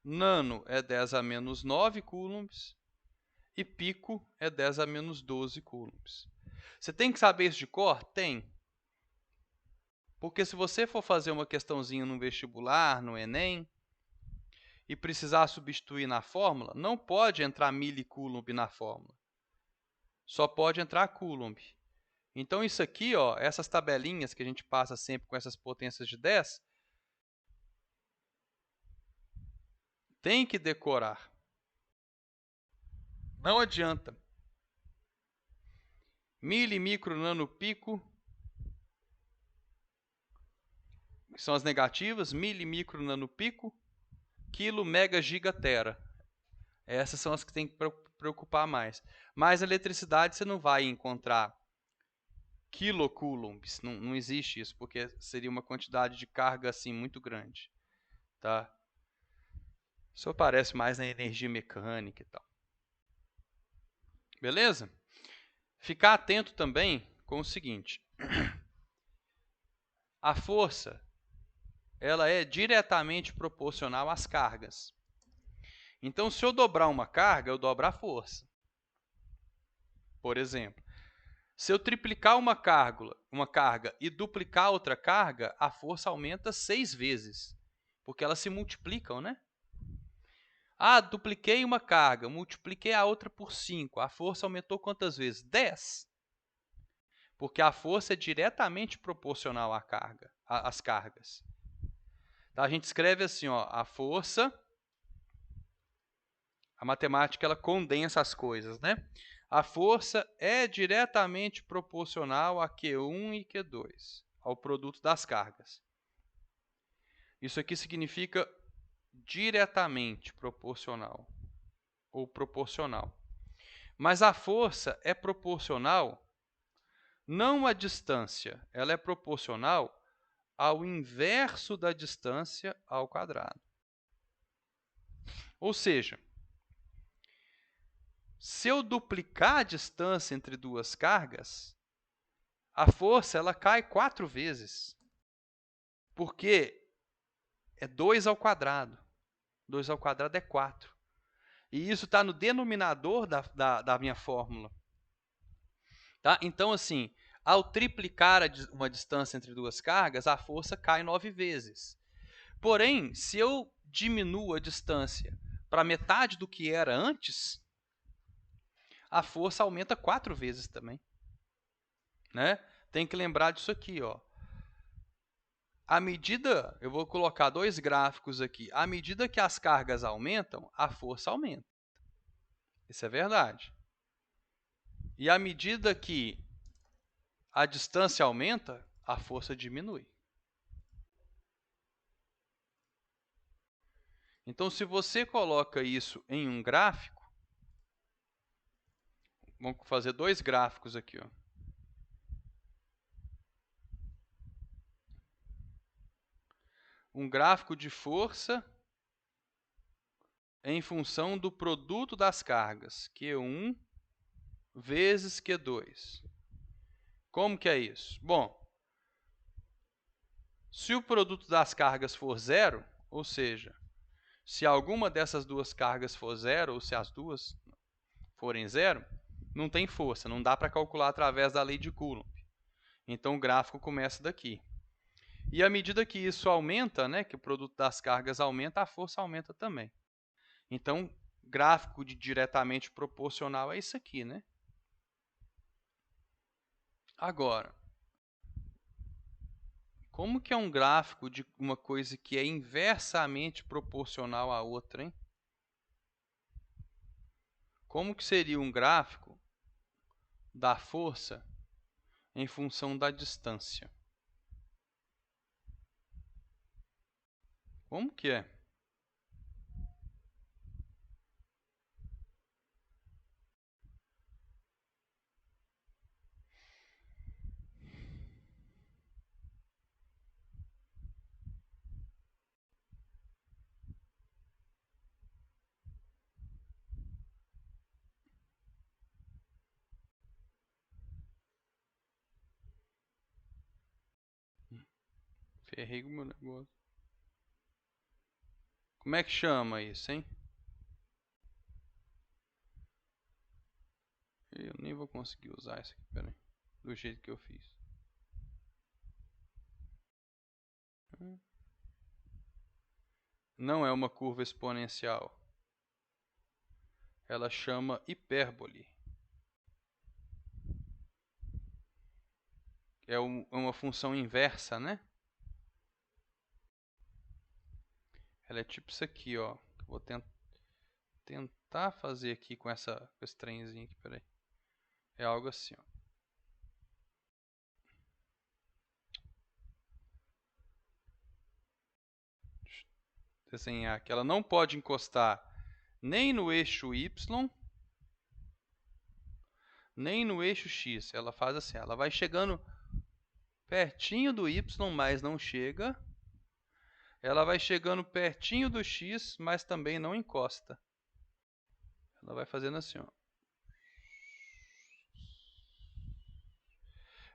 Nano é 10 a menos 9 coulombs. E pico é 10 a menos 12 coulombs. Você tem que saber isso de cor? Tem. Porque se você for fazer uma questãozinha no vestibular, no Enem, e precisar substituir na fórmula, não pode entrar milicoulomb na fórmula. Só pode entrar coulomb. Então, isso aqui, ó, essas tabelinhas que a gente passa sempre com essas potências de 10, tem que decorar. Não adianta. Mili, micro, nano, pico, que são as negativas, mili, micro, nano, pico, quilo, mega, giga, tera. Essas são as que tem que preocupar mais. Mas a eletricidade você não vai encontrar quilocoulombs, não existe isso, porque seria uma quantidade de carga assim muito grande. Tá? Isso aparece mais na energia mecânica e tal. Beleza? Ficar atento também com o seguinte. A força, ela é diretamente proporcional às cargas. Então, se eu dobrar uma carga, eu dobro a força. Por exemplo, se eu triplicar uma carga e duplicar outra carga, a força aumenta 6 vezes, porque elas se multiplicam, né? Dupliquei uma carga, multipliquei a outra por 5. A força aumentou quantas vezes? 10. Porque a força é diretamente proporcional à carga, às cargas. Tá? A gente escreve assim, ó, a força, a matemática ela condensa as coisas, né? A força é diretamente proporcional a Q1 e Q2, ao produto das cargas. Isso aqui significa diretamente proporcional ou proporcional. Mas a força é proporcional não à distância, ela é proporcional ao inverso da distância ao quadrado. Ou seja, se eu duplicar a distância entre duas cargas, a força ela cai 4 vezes, porque é 2 ao quadrado. 2 ao quadrado é 4. E isso está no denominador da minha fórmula. Tá? Então, assim, ao triplicar uma distância entre duas cargas, a força cai 9 vezes. Porém, se eu diminuo a distância para metade do que era antes, a força aumenta 4 vezes também. Né? Tem que lembrar disso aqui, ó. À medida, eu vou colocar 2 gráficos aqui, à medida que as cargas aumentam, a força aumenta. Isso é verdade. E à medida que a distância aumenta, a força diminui. Então, se você coloca isso em um gráfico, vamos fazer dois gráficos aqui, ó. Um gráfico de força em função do produto das cargas, Q1 vezes Q2. Como que é isso? Bom, se o produto das cargas for zero, ou seja, se alguma dessas duas cargas for zero, ou se as duas forem zero, não tem força, não dá para calcular através da lei de Coulomb. Então o gráfico começa daqui. E à medida que isso aumenta, né, que o produto das cargas aumenta, a força aumenta também. Então, gráfico de diretamente proporcional é isso aqui, né? Agora, como que é um gráfico de uma coisa que é inversamente proporcional à outra, hein? Como que seria um gráfico da força em função da distância? Como que é? Ferrei o meu negócio. Como é que chama isso, hein? Eu nem vou conseguir usar isso aqui, peraí. Do jeito que eu fiz. Não é uma curva exponencial. Ela chama hipérbole. É uma função inversa, né? Ela é tipo isso aqui, ó. Vou tentar fazer aqui com esse trenzinho aqui, peraí. É algo assim, ó. Deixa eu desenhar aqui. Ela não pode encostar nem no eixo Y, nem no eixo X. Ela faz assim, ela vai chegando pertinho do Y, mas não chega. Ela vai chegando pertinho do X, mas também não encosta. Ela vai fazendo assim, ó.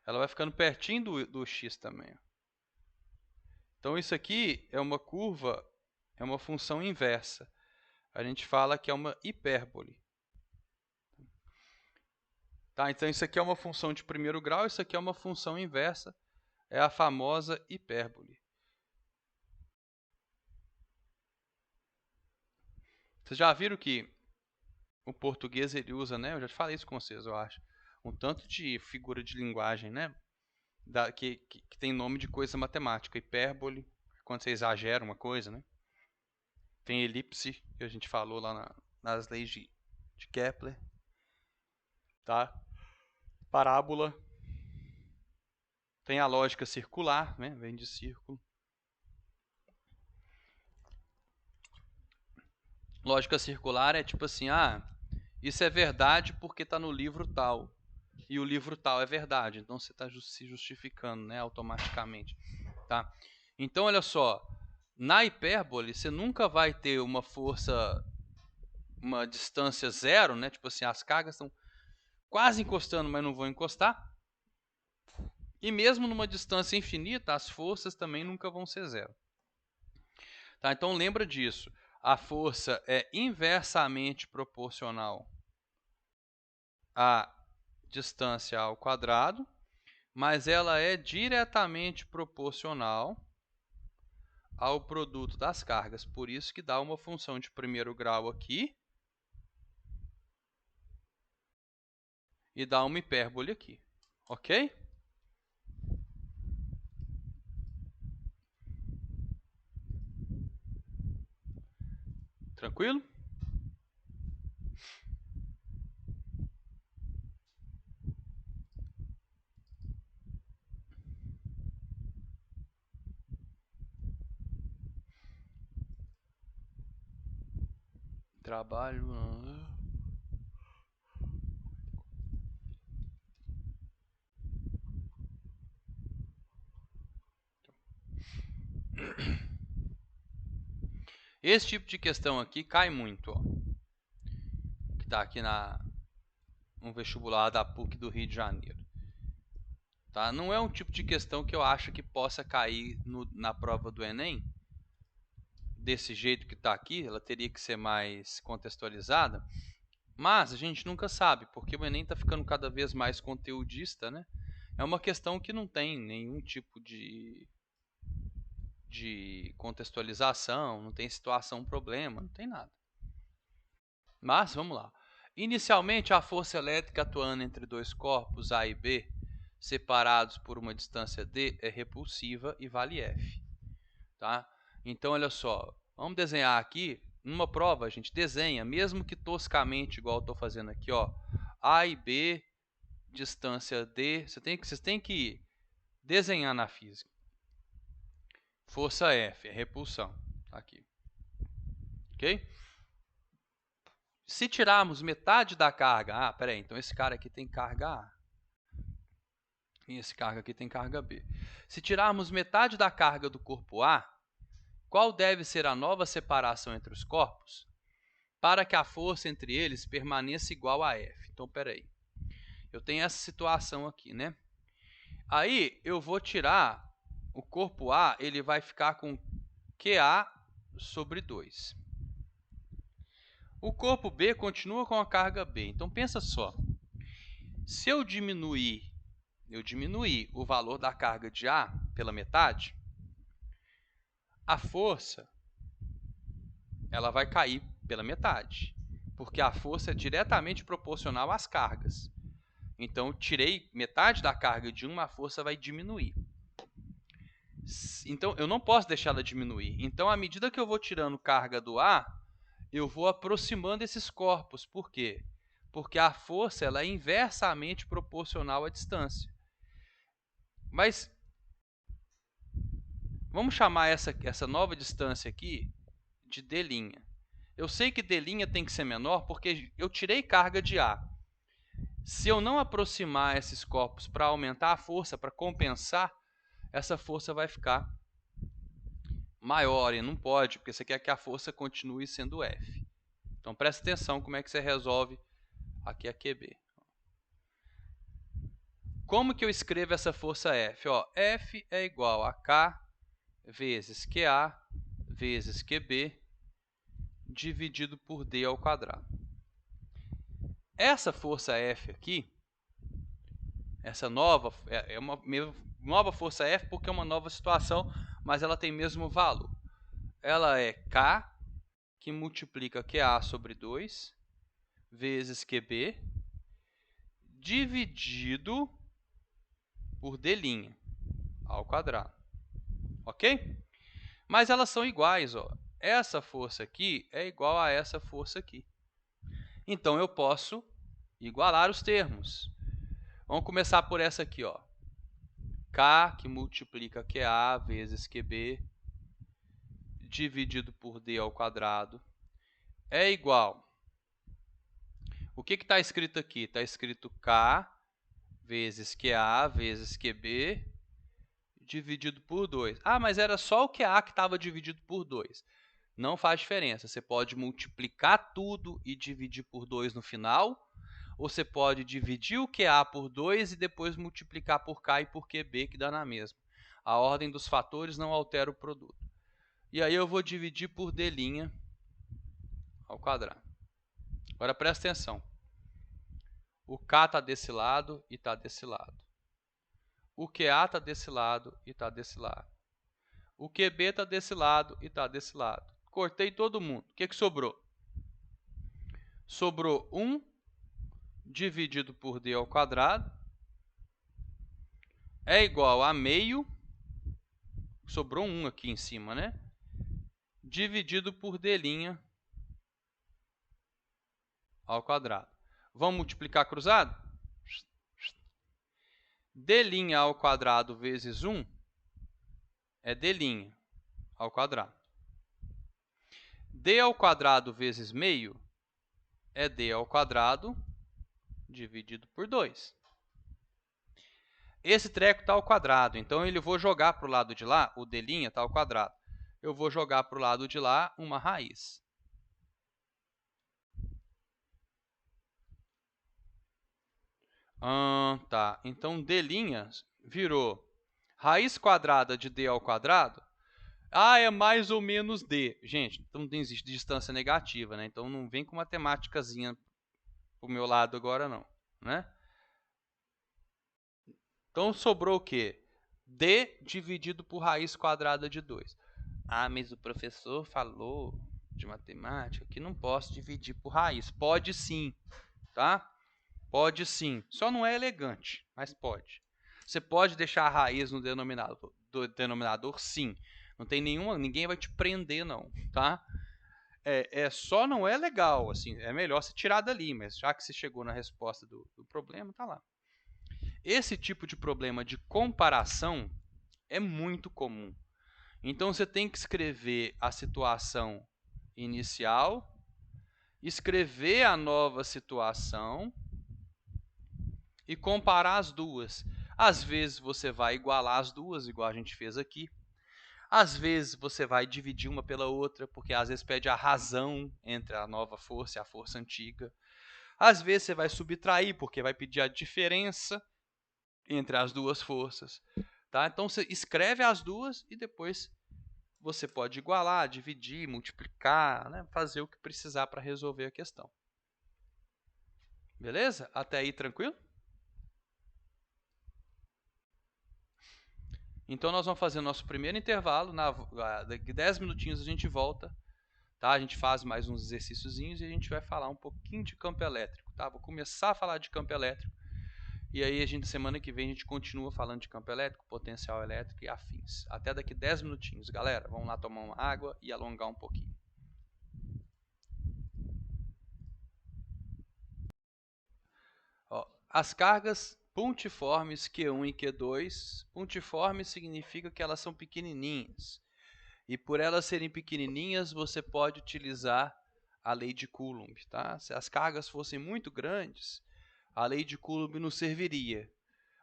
Ela vai ficando pertinho do X também, ó. Então isso aqui é uma curva, é uma função inversa. A gente fala que é uma hipérbole. Tá, então isso aqui é uma função de primeiro grau, isso aqui é uma função inversa, é a famosa hipérbole. Vocês já viram que o português ele usa, né? Eu já falei isso com vocês, eu acho. Um tanto de figura de linguagem, né? Que tem nome de coisa matemática. Hipérbole, quando você exagera uma coisa, né? Tem elipse, que a gente falou lá nas leis de Kepler. Tá? Parábola. Tem a lógica circular, né? Vem de círculo. Lógica circular é tipo assim, isso é verdade porque está no livro tal. E o livro tal é verdade. Então você está se justificando, né, automaticamente. Tá? Então, olha só. Na hipérbole, você nunca vai ter uma força, uma distância zero, né? Tipo assim, as cargas estão quase encostando, mas não vão encostar. E mesmo numa distância infinita, as forças também nunca vão ser zero. Tá? Então lembra disso. A força é inversamente proporcional à distância ao quadrado, mas ela é diretamente proporcional ao produto das cargas. Por isso que dá uma função de primeiro grau aqui e dá uma hipérbole aqui. Ok? Tranquilo? Trabalho. Esse tipo de questão aqui cai muito, ó. Que tá aqui no vestibular da PUC do Rio de Janeiro. Tá? Não é um tipo de questão que eu acho que possa cair na prova do Enem. Desse jeito que está aqui, ela teria que ser mais contextualizada. Mas a gente nunca sabe, porque o Enem está ficando cada vez mais conteudista, né? É uma questão que não tem nenhum tipo de contextualização, não tem situação, problema, não tem nada. Mas vamos lá. Inicialmente, a força elétrica atuando entre dois corpos A e B, separados por uma distância d, é repulsiva e vale F. Tá? Então, olha só, vamos desenhar aqui. Numa prova, a gente desenha, mesmo que toscamente, igual eu estou fazendo aqui, ó, A e B, distância D. Vocês têm que desenhar na física. Força F, é repulsão. Aqui. Ok? Se tirarmos metade da carga, peraí, então esse cara aqui tem carga A. E esse carga aqui tem carga B. Se tirarmos metade da carga do corpo A, qual deve ser a nova separação entre os corpos para que a força entre eles permaneça igual a F? Então, peraí. Eu tenho essa situação aqui, né? Aí, eu vou tirar o corpo A, ele vai ficar com QA sobre 2. O corpo B continua com a carga B. Então, pensa só. Se eu diminuir o valor da carga de A pela metade, a força ela vai cair pela metade, porque a força é diretamente proporcional às cargas. Então, eu tirei metade da carga de uma, a força vai diminuir. Então, eu não posso deixar ela diminuir. Então, à medida que eu vou tirando carga do A, eu vou aproximando esses corpos. Por quê? Porque a força ela é inversamente proporcional à distância. Mas vamos chamar essa nova distância aqui de D'. Eu sei que D' tem que ser menor porque eu tirei carga de A. Se eu não aproximar esses corpos para aumentar a força, para compensar, essa força vai ficar maior e não pode, porque você quer que a força continue sendo F. Então presta atenção como é que você resolve aqui a QB. Como que eu escrevo essa força F? Ó, F é igual a K vezes QA vezes QB dividido por D ao quadrado. Essa força F aqui, essa nova, é uma nova força F porque é uma nova situação, mas ela tem mesmo valor. Ela é K, que multiplica QA sobre 2, vezes QB, dividido por D' ao quadrado. Ok? Mas elas são iguais, ó. Essa força aqui é igual a essa força aqui. Então, eu posso igualar os termos. Vamos começar por essa aqui, ó. K, que multiplica QA vezes QB, dividido por D ao quadrado, é igual. O que está escrito aqui? Está escrito K vezes QA vezes QB, dividido por 2. Mas era só o QA que estava dividido por 2. Não faz diferença. Você pode multiplicar tudo e dividir por 2 no final, ou você pode dividir o QA por 2 e depois multiplicar por K e por QB, que dá na mesma. A ordem dos fatores não altera o produto. E aí eu vou dividir por D' ao quadrado. Agora presta atenção. O K está desse lado e está desse lado. O QA está desse lado e está desse lado. O QB está desse lado e está desse lado. Cortei todo mundo. O que sobrou? Sobrou 1 dividido por D ao quadrado é igual a meio, sobrou 1 aqui em cima, né? Dividido por D' ao quadrado. Vamos multiplicar cruzado? D' ao quadrado vezes 1 é D' ao quadrado. d ao quadrado vezes meio é d ao quadrado dividido por 2. Esse treco está ao quadrado, então eu vou jogar para o lado de lá, o d' está ao quadrado. Eu vou jogar para o lado de lá uma raiz. Tá. Então, d' virou raiz quadrada de d ao quadrado. É mais ou menos d. Gente, então não existe distância negativa, né? Então não vem com matemáticazinha pro meu lado agora não, né? Então sobrou o quê? D dividido por raiz quadrada de 2. Mas o professor falou de matemática que não posso dividir por raiz. Pode sim, tá? Pode sim. Só não é elegante, mas pode. Você pode deixar a raiz no denominador, sim. Não tem nenhuma, ninguém vai te prender não, tá? Só não é legal, assim, é melhor você tirar dali, mas já que você chegou na resposta do problema, tá lá. Esse tipo de problema de comparação é muito comum. Então você tem que escrever a situação inicial, escrever a nova situação e comparar as duas. Às vezes você vai igualar as duas, igual a gente fez aqui. Às vezes você vai dividir uma pela outra, porque às vezes pede a razão entre a nova força e a força antiga. Às vezes você vai subtrair, porque vai pedir a diferença entre as duas forças. Tá? Então você escreve as duas e depois você pode igualar, dividir, multiplicar, né? Fazer o que precisar para resolver a questão. Beleza? Até aí tranquilo? Então nós vamos fazer o nosso primeiro intervalo. Daqui 10 minutinhos a gente volta. Tá? A gente faz mais uns exercíciozinhos e a gente vai falar um pouquinho de campo elétrico. Tá? Vou começar a falar de campo elétrico. E aí, semana que vem, a gente continua falando de campo elétrico, potencial elétrico e afins. Até daqui 10 minutinhos, galera. Vamos lá tomar uma água e alongar um pouquinho. As cargas pontiformes Q1 e Q2. Pontiformes significa que elas são pequenininhas. E por elas serem pequenininhas, você pode utilizar a lei de Coulomb. Tá? Se as cargas fossem muito grandes, a lei de Coulomb não serviria.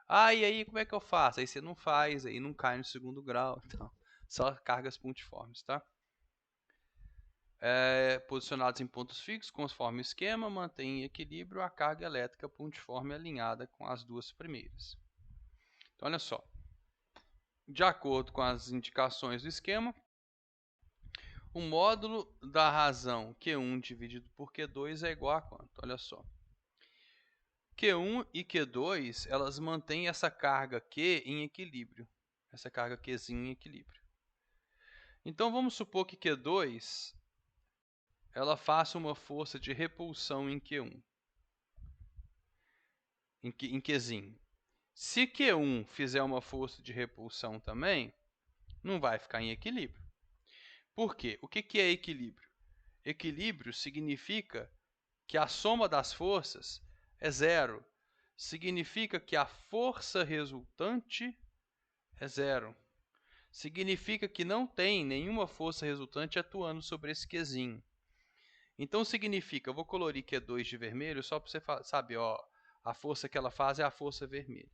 E aí como é que eu faço? Aí você não faz, aí não cai no segundo grau. Então, só cargas pontiformes, tá? Posicionados em pontos fixos, conforme o esquema, mantém em equilíbrio a carga elétrica pontiforme alinhada com as duas primeiras. Então, olha só. De acordo com as indicações do esquema, o módulo da razão Q1 dividido por Q2 é igual a quanto? Olha só. Q1 e Q2, elas mantêm essa carga Q em equilíbrio. Essa carga Qzinha em equilíbrio. Então, vamos supor que Q2 ela faça uma força de repulsão em Q1. Em Qzinho. Se Q1 fizer uma força de repulsão também, não vai ficar em equilíbrio. Por quê? O que é equilíbrio? Equilíbrio significa que a soma das forças é zero. Significa que a força resultante é zero. Significa que não tem nenhuma força resultante atuando sobre esse Qzinho. Então significa, eu vou colorir Q2 de vermelho só para você saber, a força que ela faz é a força vermelha.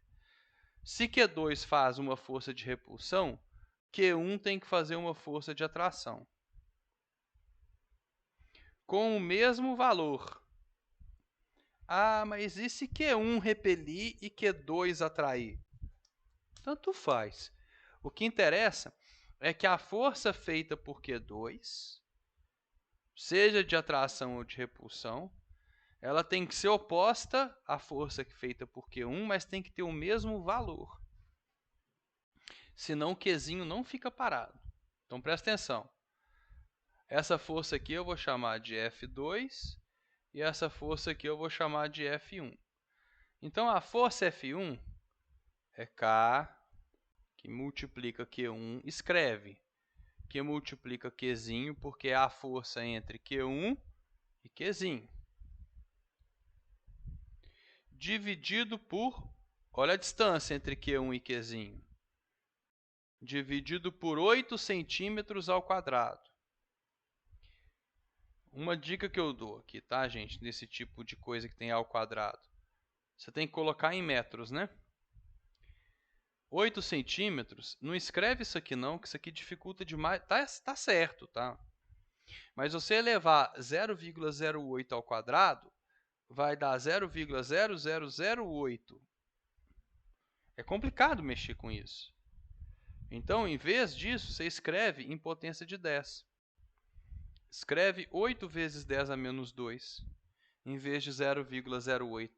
Se Q2 faz uma força de repulsão, Q1 tem que fazer uma força de atração. Com o mesmo valor. Mas e se Q1 repelir e Q2 atrair? Tanto faz. O que interessa é que a força feita por Q2, seja de atração ou de repulsão, ela tem que ser oposta à força feita por Q1, mas tem que ter o mesmo valor. Senão o Qzinho não fica parado. Então presta atenção. Essa força aqui eu vou chamar de F2 e essa força aqui eu vou chamar de F1. Então a força F1 é K que multiplica Q1, escreve que multiplica Qzinho, porque é a força entre Q1 e Qzinho. Dividido por, olha a distância entre Q1 e Qzinho. Dividido por 8 centímetros ao quadrado. uma dica que eu dou aqui, tá, gente? Nesse tipo de coisa que tem ao quadrado. Você tem que colocar em metros, né? 8 centímetros, não escreve isso aqui não, que isso aqui dificulta demais. Tá certo, tá? Mas você elevar 0,08 ao quadrado, vai dar 0,0008. É complicado mexer com isso. Então, em vez disso, você escreve em potência de 10. Escreve 8 vezes 10 a menos 2, em vez de 0,08,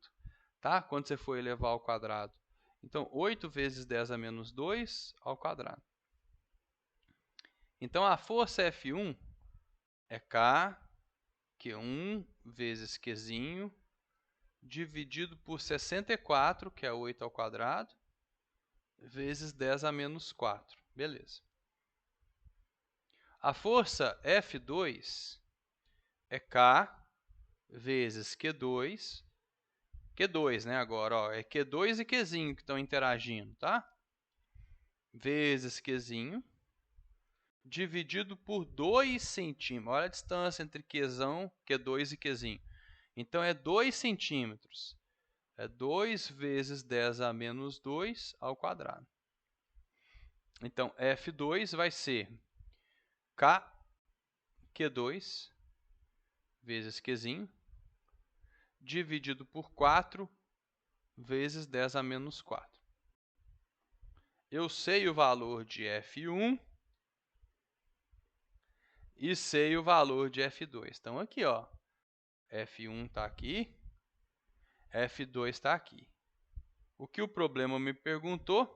tá? Quando você for elevar ao quadrado. Então, 8 vezes 10 a menos 2 ao quadrado. Então, a força F1 é K, Q1 vezes Qzinho, dividido por 64, que é 8 ao quadrado, vezes 10 a menos 4. Beleza. A força F2 é K vezes Q2. Q2, né, agora, ó, é Q2 e Qzinho que estão interagindo, tá? Vezes Qzinho, dividido por 2 centímetros. Olha a distância entre Q2 e Qzinho. Então, é 2 centímetros. É 2 vezes 10 a menos 2 ao quadrado. Então, F2 vai ser K, Q2, vezes Qzinho, dividido por 4, vezes 10 a menos 4. Eu sei o valor de F1 e sei o valor de F2. Então, aqui, ó, F1 está aqui, F2 está aqui. O que o problema me perguntou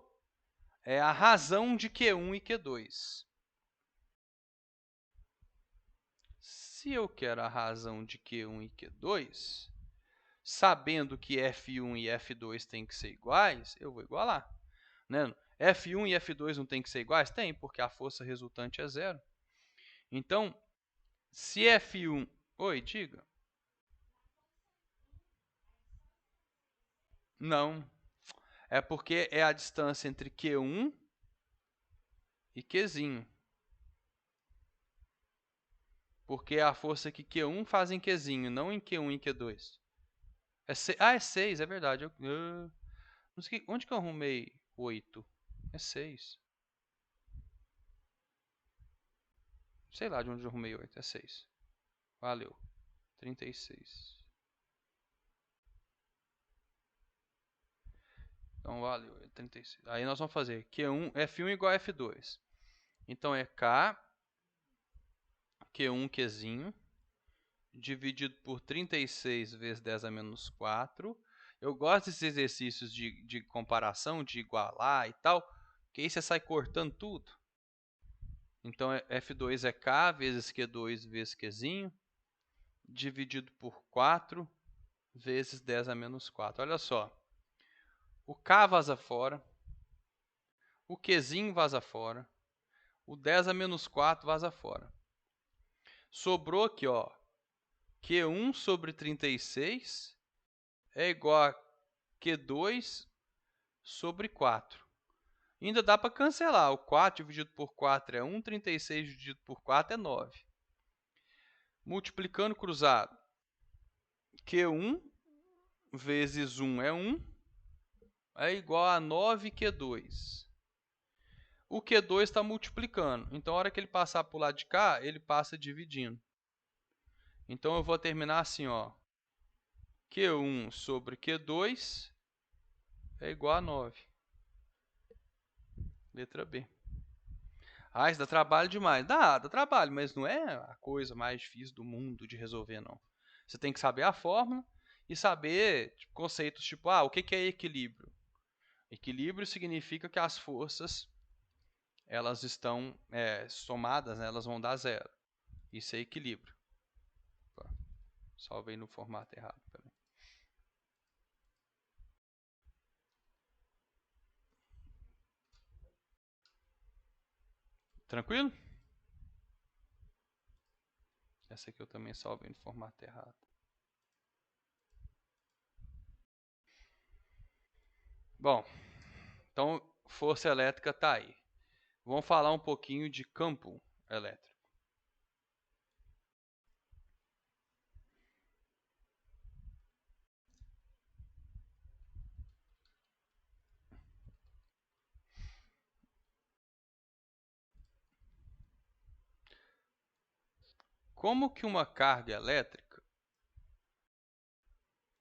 é a razão de Q1 e Q2. Se eu quero a razão de Q1 e Q2, sabendo que F1 e F2 têm que ser iguais, eu vou igualar. Né? F1 e F2 não têm que ser iguais? Tem, porque a força resultante é zero. Então, se F1... Oi, diga. Não. É porque é a distância entre Q1 e Qzinho. Porque a força que Q1 faz em Qzinho, não em Q1 e Q2. É 6, é verdade. Onde que eu arrumei 8? É 6. Sei lá de onde eu arrumei 8. É 6. Valeu. 36. Então, valeu. 36. Aí nós vamos fazer F1 igual a F2. Então, é K, Q1, Qzinho, dividido por 36 vezes 10 a menos 4. Eu gosto desses exercícios de comparação, de igualar e tal, porque aí você sai cortando tudo. Então, F2 é K vezes Q2 vezes Qzinho, dividido por 4 vezes 10 a menos 4. Olha só. O K vaza fora, o Qzinho vaza fora, o 10 a menos 4 vaza fora. Sobrou aqui, ó, Q1 sobre 36 é igual a Q2 sobre 4. Ainda dá para cancelar. O 4 dividido por 4 é 1, 36 dividido por 4 é 9. Multiplicando cruzado, Q1 vezes 1 é 1, é igual a 9Q2. O Q2 está multiplicando. Então, a hora que ele passar para o lado de cá, ele passa dividindo. Então, eu vou terminar assim, ó. Q1 sobre Q2 é igual a 9. Letra B. Ah, isso dá trabalho demais. Dá trabalho, mas não é a coisa mais difícil do mundo de resolver, não. Você tem que saber a fórmula e saber conceitos tipo, o que é equilíbrio? Equilíbrio significa que as forças elas estão somadas, né? Elas vão dar zero. Isso é equilíbrio. Opa, salvei no formato errado. Peraí. Tranquilo? Essa aqui eu também salvei no formato errado. Bom, então força elétrica está aí. Vamos falar um pouquinho de campo elétrico. como que uma carga elétrica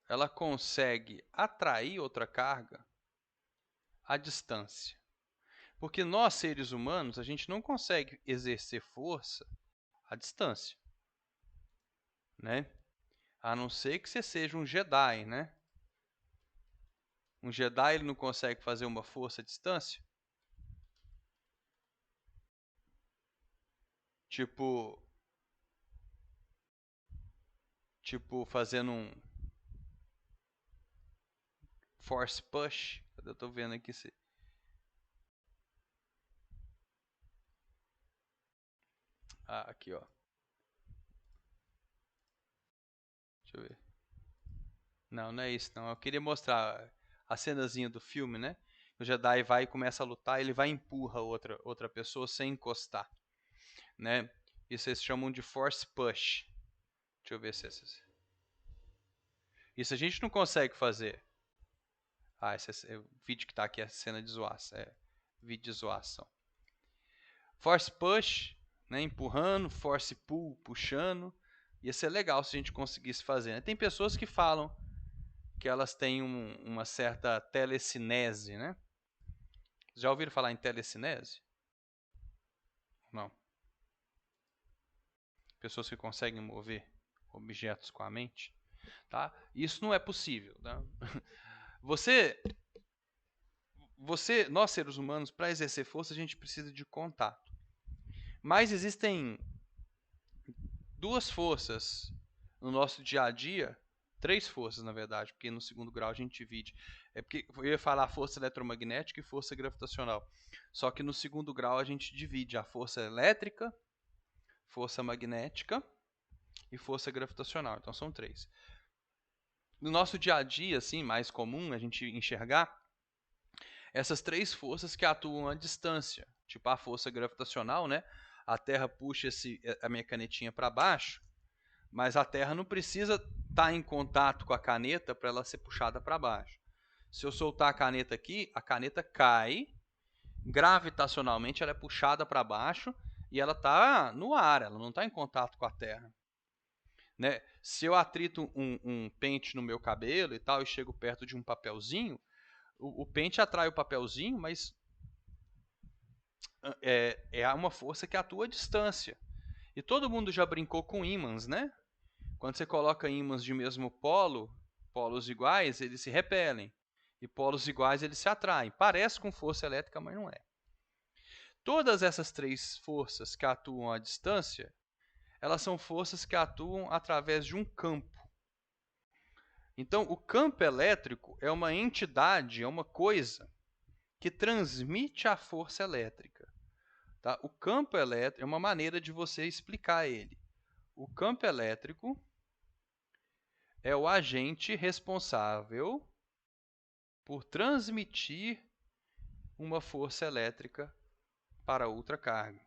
ela consegue atrair outra carga à distância? Porque nós, seres humanos, a gente não consegue exercer força à distância, né? A não ser que você seja um Jedi, né? Um Jedi ele não consegue fazer uma força à distância? Tipo fazendo um force push. Eu tô vendo aqui se... Ah, aqui, ó. Deixa eu ver. Não, não é isso, não. Eu queria mostrar a cenazinha do filme, né? O Jedi vai e começa a lutar, ele vai e empurra outra pessoa sem encostar, né? Isso eles chamam de force push. Deixa eu ver se essas... Isso a gente não consegue fazer. Ah, esse é o vídeo que tá aqui, a cena de zoação. É vídeo de zoação. Force push, né? Empurrando, force pull, puxando. Ia ser legal se a gente conseguisse fazer, né? Tem pessoas que falam que elas têm uma certa telecinese, né? Já ouviram falar em telecinese? Não. Pessoas que conseguem mover objetos com a mente, tá? Isso não é possível, tá? Nós seres humanos, para exercer força, a gente precisa de contato. Mas existem duas forças no nosso dia a dia, três forças na verdade, porque no segundo grau a gente divide. É porque eu ia falar força eletromagnética e força gravitacional. Só que no segundo grau a gente divide a força elétrica, força magnética e força gravitacional. Então são três. No nosso dia a dia, assim, mais comum a gente enxergar essas três forças que atuam à distância. Tipo a força gravitacional, né? A Terra puxa a minha canetinha para baixo, mas a Terra não precisa estar em contato com a caneta para ela ser puxada para baixo. Se eu soltar a caneta aqui, a caneta cai, gravitacionalmente ela é puxada para baixo e ela está no ar, ela não está em contato com a Terra. Né? Se eu atrito um pente no meu cabelo e tal e chego perto de um papelzinho, o pente atrai o papelzinho, mas é uma força que atua à distância. E todo mundo já brincou com ímãs, né? Quando você coloca ímãs de mesmo polo, polos iguais, eles se repelem. E polos iguais, eles se atraem. Parece com força elétrica, mas não é. Todas essas três forças que atuam à distância, elas são forças que atuam através de um campo. Então, o campo elétrico é uma entidade, é uma coisa que transmite a força elétrica. Tá? O campo elétrico é uma maneira de você explicar ele. O campo elétrico é o agente responsável por transmitir uma força elétrica para outra carga.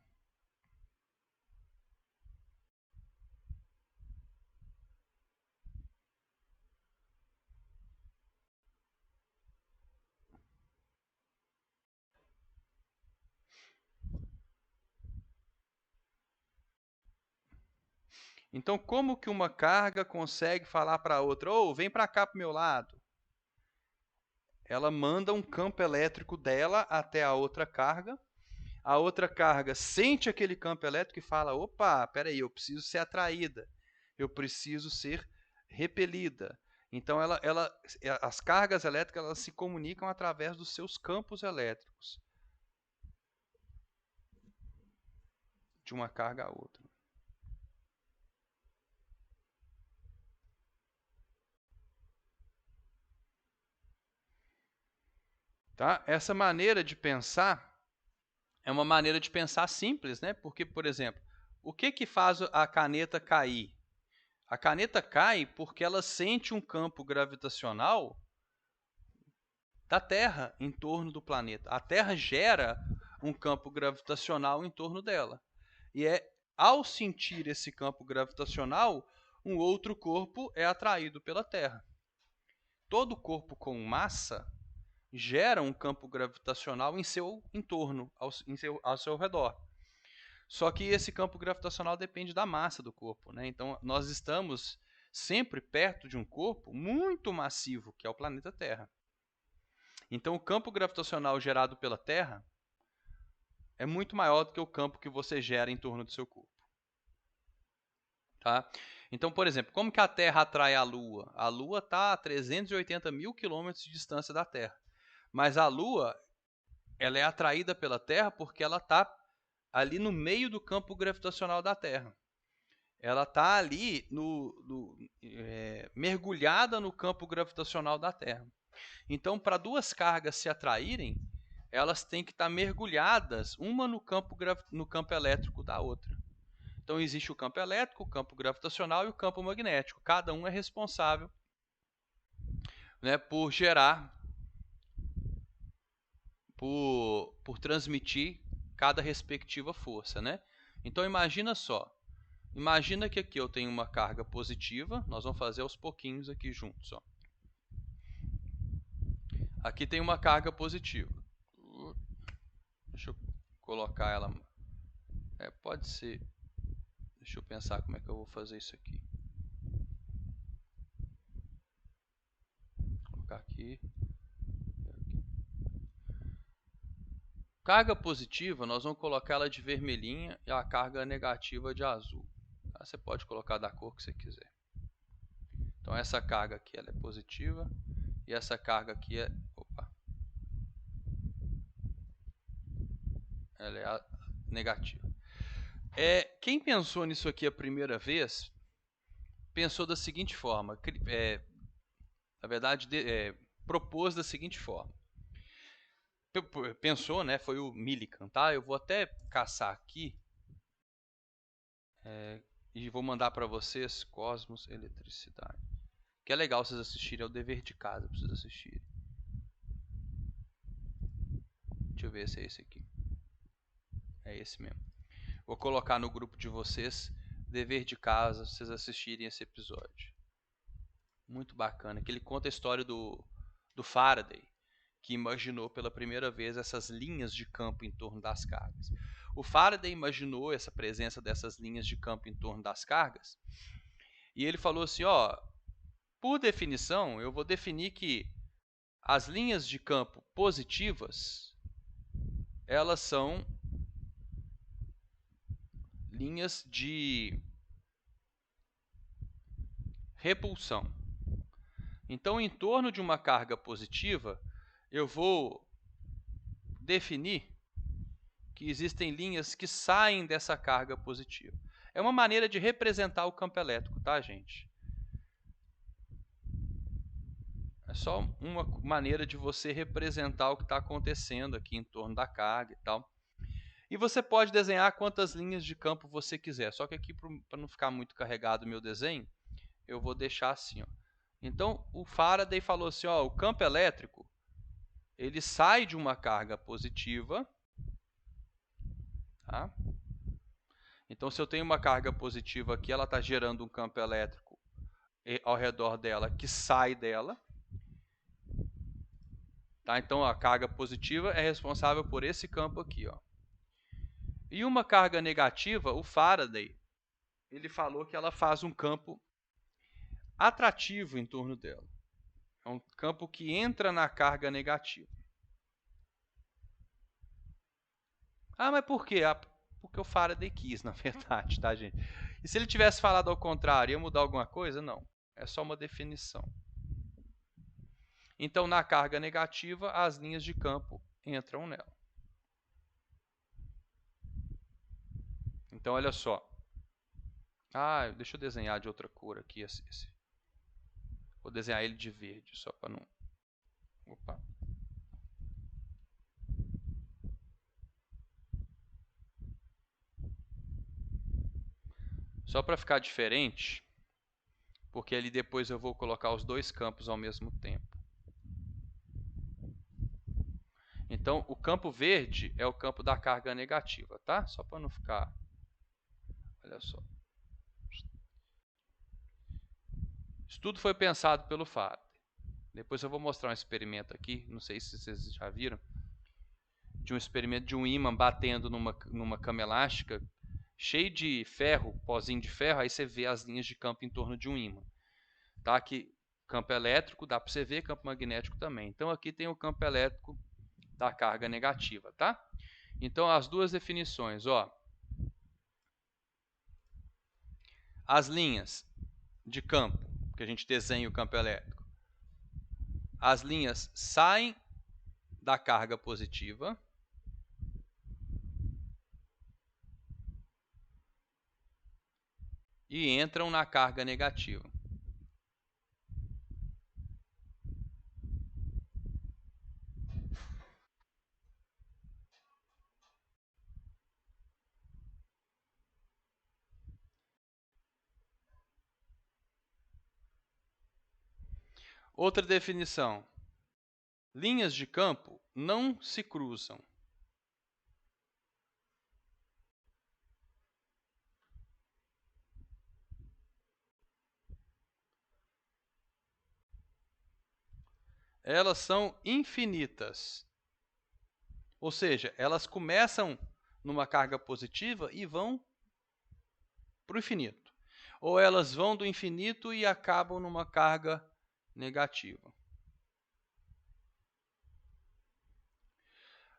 Então, como que uma carga consegue falar para a outra, vem para cá para o meu lado? Ela manda um campo elétrico dela até a outra carga sente aquele campo elétrico e fala, opa, peraí, eu preciso ser atraída, eu preciso ser repelida. Então, as cargas elétricas elas se comunicam através dos seus campos elétricos, de uma carga a outra. Tá? Essa maneira de pensar é uma maneira de pensar simples, né? Porque, por exemplo, o que faz a caneta cair? A caneta cai porque ela sente um campo gravitacional da Terra em torno do planeta. A Terra gera um campo gravitacional em torno dela. E é ao sentir esse campo gravitacional, um outro corpo é atraído pela Terra. Todo corpo com massa gera um campo gravitacional em seu entorno, ao seu redor. Só que esse campo gravitacional depende da massa do corpo, né? Então, nós estamos sempre perto de um corpo muito massivo, que é o planeta Terra. Então, o campo gravitacional gerado pela Terra é muito maior do que o campo que você gera em torno do seu corpo. Tá? Então, por exemplo, como que a Terra atrai a Lua? A Lua está a 380 mil quilômetros de distância da Terra. Mas a Lua, ela é atraída pela Terra porque ela está ali no meio do campo gravitacional da Terra. Ela está ali mergulhada no campo gravitacional da Terra. Então, para duas cargas se atraírem, elas têm que estar mergulhadas, uma no campo elétrico da outra. Então, existe o campo elétrico, o campo gravitacional e o campo magnético. Cada um é responsável, né, por gerar, por transmitir cada respectiva força, né? Então, imagina só. Imagina que aqui eu tenho uma carga positiva. Nós vamos fazer aos pouquinhos aqui juntos. Ó. Aqui tem uma carga positiva. Deixa eu colocar ela. Pode ser. Deixa eu pensar como é que eu vou fazer isso aqui. Vou colocar aqui. Carga positiva, nós vamos colocar ela de vermelhinha e a carga negativa de azul. Tá? Você pode colocar da cor que você quiser. Então essa carga aqui ela é positiva e essa carga aqui é... ela é negativa. Quem pensou nisso aqui a primeira vez, pensou da seguinte forma, na verdade, propôs da seguinte forma. Pensou, né? Foi o Millikan, tá? Eu vou até caçar aqui e vou mandar para vocês Cosmos Eletricidade. Que é legal vocês assistirem, é o dever de casa para vocês assistirem. Deixa eu ver se é esse aqui. É esse mesmo. Vou colocar no grupo de vocês, dever de casa, para vocês assistirem esse episódio. Muito bacana, que ele conta a história do Faraday, que imaginou pela primeira vez essas linhas de campo em torno das cargas. O Faraday imaginou essa presença dessas linhas de campo em torno das cargas, e ele falou assim, ó, por definição, eu vou definir que as linhas de campo positivas, elas são linhas de repulsão. Então, em torno de uma carga positiva, eu vou definir que existem linhas que saem dessa carga positiva. É uma maneira de representar o campo elétrico, tá, gente? É só uma maneira de você representar o que está acontecendo aqui em torno da carga e tal. E você pode desenhar quantas linhas de campo você quiser. Só que aqui, para não ficar muito carregado o meu desenho, eu vou deixar assim. Ó. Então, o Faraday falou assim, ó, o campo elétrico, ele sai de uma carga positiva. Tá? Então, se eu tenho uma carga positiva aqui, ela está gerando um campo elétrico ao redor dela que sai dela. Tá? Então, a carga positiva é responsável por esse campo aqui. Ó. E uma carga negativa, o Faraday, ele falou que ela faz um campo atrativo em torno dela. É um campo que entra na carga negativa. Ah, mas por quê? Porque o Faraday quis, na verdade, tá, gente? E se ele tivesse falado ao contrário, ia mudar alguma coisa? Não. É só uma definição. Então, na carga negativa, as linhas de campo entram nela. Então, olha só. Deixa eu desenhar de outra cor aqui. Vou desenhar ele de verde, só para não... Opa. Só para ficar diferente, porque ali depois eu vou colocar os dois campos ao mesmo tempo. Então, o campo verde é o campo da carga negativa, tá? Só para não ficar... Olha só. Isso tudo foi pensado pelo Faraday. Depois eu vou mostrar um experimento aqui, não sei se vocês já viram, de um experimento de um ímã batendo numa cama elástica cheio de ferro, pozinho de ferro, aí você vê as linhas de campo em torno de um ímã. Tá? Aqui, campo elétrico, dá para você ver, campo magnético também. Então aqui tem o campo elétrico da carga negativa, tá? Então as duas definições, ó. As linhas de campo, que a gente desenha o campo elétrico. As linhas saem da carga positiva e entram na carga negativa. Outra definição. Linhas de campo não se cruzam. Elas são infinitas. Ou seja, elas começam numa carga positiva e vão para o infinito. Ou elas vão do infinito e acabam numa carga negativa.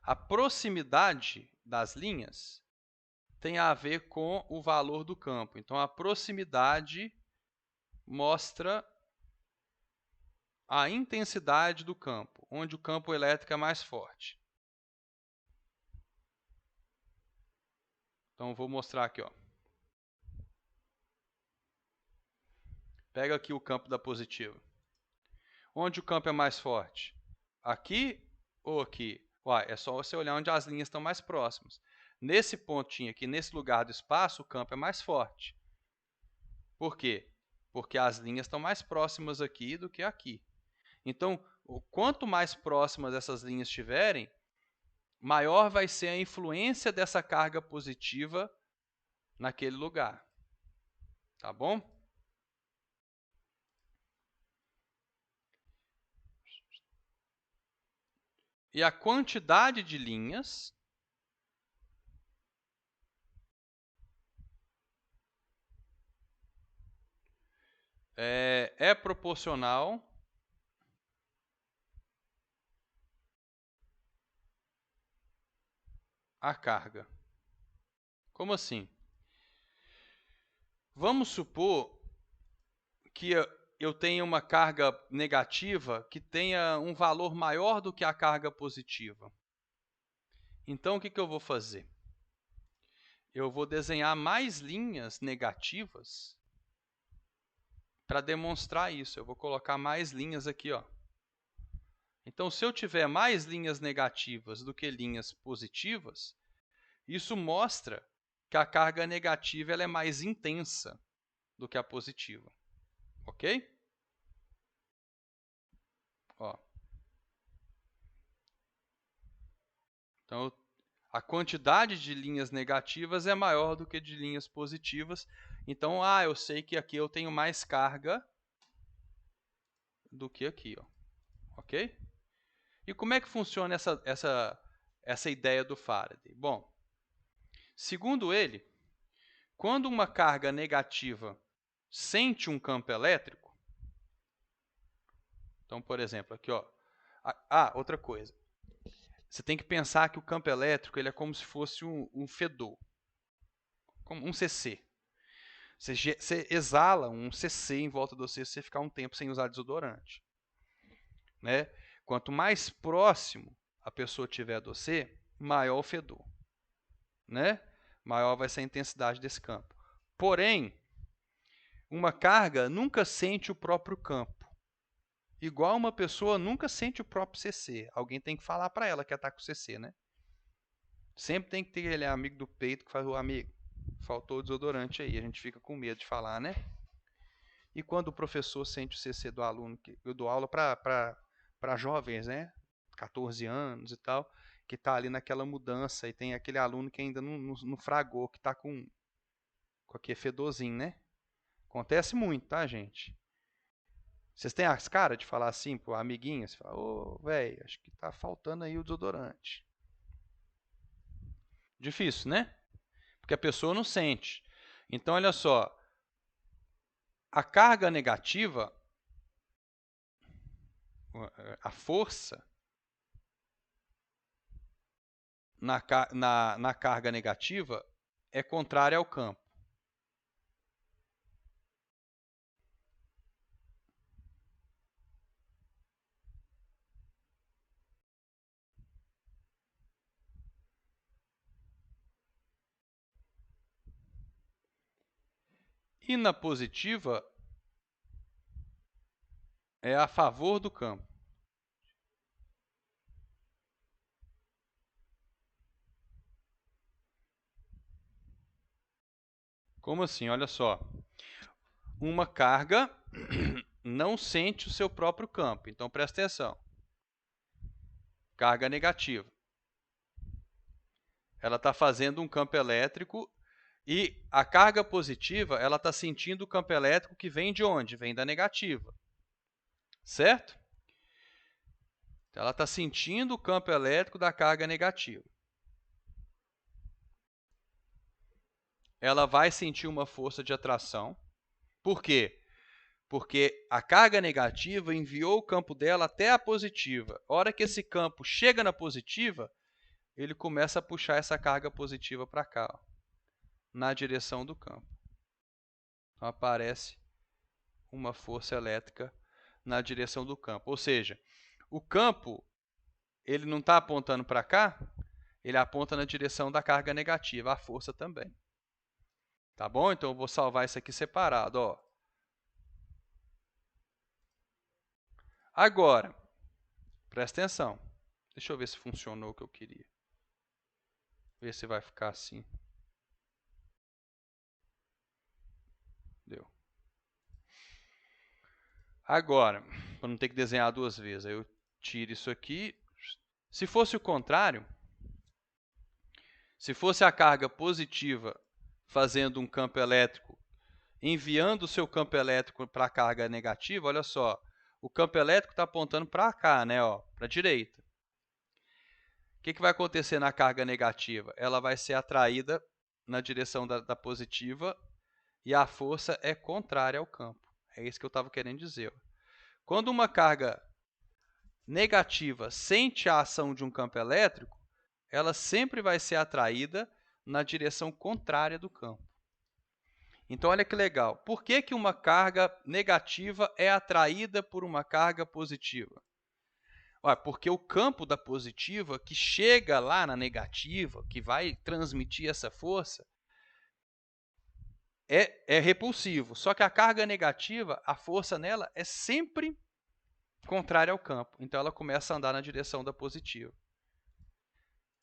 A proximidade das linhas tem a ver com o valor do campo. Então, a proximidade mostra a intensidade do campo, onde o campo elétrico é mais forte. Então, vou mostrar aqui, ó. Pega aqui o campo da positiva. Onde o campo é mais forte? Aqui ou aqui? Uai, é só você olhar onde as linhas estão mais próximas. Nesse pontinho aqui, nesse lugar do espaço, o campo é mais forte. Por quê? Porque as linhas estão mais próximas aqui do que aqui. Então, quanto mais próximas essas linhas estiverem, maior vai ser a influência dessa carga positiva naquele lugar. Tá bom? E a quantidade de linhas é proporcional à carga. Como assim? Vamos supor que eu tenha uma carga negativa que tenha um valor maior do que a carga positiva. Então, o que eu vou fazer? Eu vou desenhar mais linhas negativas para demonstrar isso. Eu vou colocar mais linhas aqui, ó. Então, se eu tiver mais linhas negativas do que linhas positivas, isso mostra que a carga negativa ela é mais intensa do que a positiva. Ok? Ó. Então, a quantidade de linhas negativas é maior do que de linhas positivas. Então, eu sei que aqui eu tenho mais carga do que aqui, ó. Ok? E como é que funciona essa ideia do Faraday? Bom, segundo ele, quando uma carga negativa sente um campo elétrico, então, por exemplo, aqui, ó, outra coisa, você tem que pensar que o campo elétrico ele é como se fosse um fedor, como um CC. Você exala um CC em volta de você se você ficar um tempo sem usar desodorante. Né? Quanto mais próximo a pessoa tiver de você, maior o fedor. Né? Maior vai ser a intensidade desse campo. Porém, uma carga nunca sente o próprio campo. Igual uma pessoa nunca sente o próprio CC. Alguém tem que falar para ela que ela está com CC, né? Sempre tem que ter aquele amigo do peito que faz o amigo. Faltou o desodorante aí, a gente fica com medo de falar, né? E quando o professor sente o CC do aluno, eu dou aula para jovens, né? 14 anos e tal, que está ali naquela mudança e tem aquele aluno que ainda não fragou, que está com aquele fedorzinho, né? Acontece muito, tá, gente? Vocês têm as caras de falar assim pro amiguinho? Você fala, ô, velho, acho que tá faltando aí o desodorante. Difícil, né? porque a pessoa não sente. Então, olha só, a carga negativa, a força na carga negativa é contrária ao campo. E na positiva é a favor do campo. Como assim? Olha só. Uma carga não sente o seu próprio campo. Então, presta atenção. Carga negativa. Ela está fazendo um campo elétrico e a carga positiva, ela está sentindo o campo elétrico que vem de onde? Vem da negativa. Certo? Então, ela está sentindo o campo elétrico da carga negativa. Ela vai sentir uma força de atração. Por quê? Porque a carga negativa enviou o campo dela até a positiva. A hora que esse campo chega na positiva, ele começa a puxar essa carga positiva para cá, ó, na direção do campo. Então, aparece uma força elétrica na direção do campo. Ou seja, o campo ele não está apontando para cá, ele aponta na direção da carga negativa, a força também. Tá bom? Então, eu vou salvar isso aqui separado. Ó. Agora, presta atenção. Deixa eu ver se funcionou o que eu queria. Ver se vai ficar assim. Deu. Agora, para não ter que desenhar duas vezes, aí eu tiro isso aqui. Se fosse o contrário, se fosse a carga positiva fazendo um campo elétrico, enviando o seu campo elétrico para a carga negativa, olha só, o campo elétrico está apontando para cá, né, para a direita. O que vai acontecer na carga negativa? Ela vai ser atraída na direção da positiva e a força é contrária ao campo. É isso que eu estava querendo dizer. Quando uma carga negativa sente a ação de um campo elétrico, ela sempre vai ser atraída na direção contrária do campo. Então, olha que legal. Por que uma carga negativa é atraída por uma carga positiva? Porque o campo da positiva, que chega lá na negativa, que vai transmitir essa força, é repulsivo. Só que a carga negativa, a força nela é sempre contrária ao campo. Então, ela começa a andar na direção da positiva.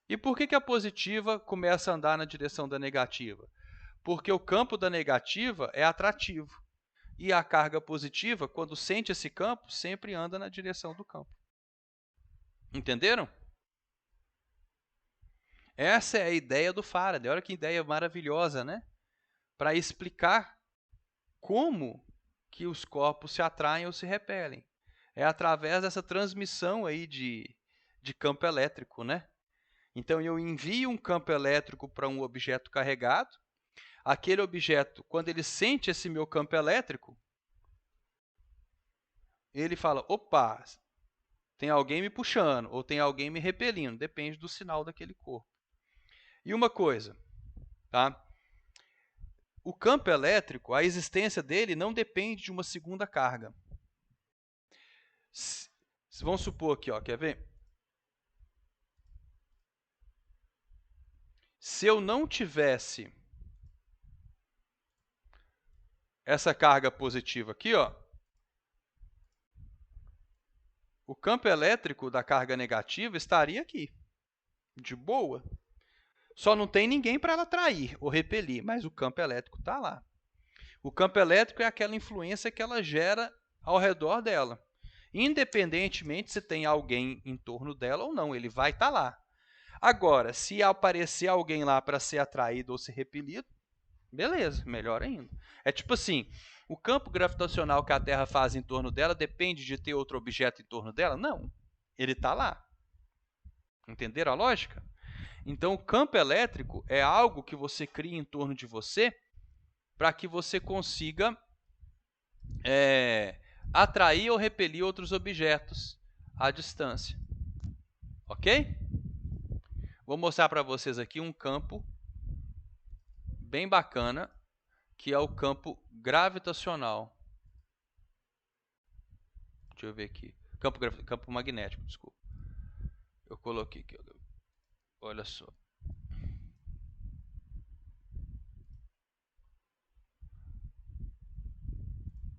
E por que a positiva começa a andar na direção da negativa? Porque o campo da negativa é atrativo. E a carga positiva, quando sente esse campo, sempre anda na direção do campo. Entenderam? Essa é a ideia do Faraday. Olha que ideia maravilhosa, né? Para explicar como que os corpos se atraem ou se repelem. É através dessa transmissão aí de campo elétrico, né? Então, eu envio um campo elétrico para um objeto carregado. Aquele objeto, quando ele sente esse meu campo elétrico, ele fala, opa, tem alguém me puxando ou tem alguém me repelindo, depende do sinal daquele corpo. E uma coisa, tá? O campo elétrico, a existência dele não depende de uma segunda carga. Vamos supor aqui, ó, quer ver? Se eu não tivesse essa carga positiva aqui, ó, o campo elétrico da carga negativa estaria aqui, de boa. Só não tem ninguém para ela atrair ou repelir, mas o campo elétrico está lá. O campo elétrico é aquela influência que ela gera ao redor dela. Independentemente se tem alguém em torno dela ou não, ele vai estar lá. Agora, se aparecer alguém lá para ser atraído ou ser repelido, beleza, melhor ainda. É tipo assim, o campo gravitacional que a Terra faz em torno dela depende de ter outro objeto em torno dela? Não, ele está lá. Entenderam a lógica? Então, o campo elétrico é algo que você cria em torno de você para que você consiga atrair ou repelir outros objetos à distância. Ok? Vou mostrar para vocês aqui um campo bem bacana, que é o campo gravitacional. Deixa eu ver aqui. Campo magnético, desculpa. Eu coloquei aqui. Olha só.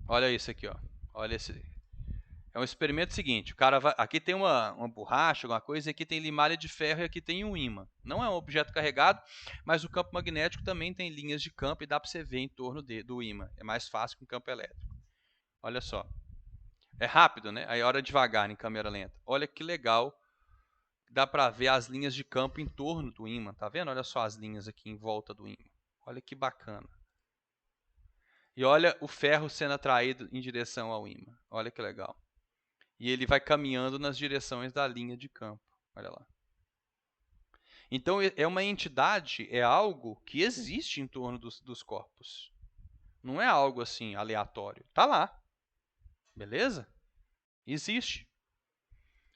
Olha isso aqui, ó. Olha esse. É um experimento seguinte. O cara vai, aqui tem uma borracha, alguma coisa, e aqui tem limalha de ferro e aqui tem um ímã. Não é um objeto carregado, mas o campo magnético também tem linhas de campo e dá para você ver em torno do ímã. É mais fácil que um campo elétrico. Olha só. É rápido, né? Aí olha devagar em câmera lenta. Olha que legal. Dá para ver as linhas de campo em torno do ímã. Tá vendo? Olha só as linhas aqui em volta do ímã. Olha que bacana. E olha o ferro sendo atraído em direção ao ímã. Olha que legal. E ele vai caminhando nas direções da linha de campo. Olha lá. Então, é uma entidade, é algo que existe em torno dos corpos. Não é algo assim aleatório. Está lá. Beleza? Existe.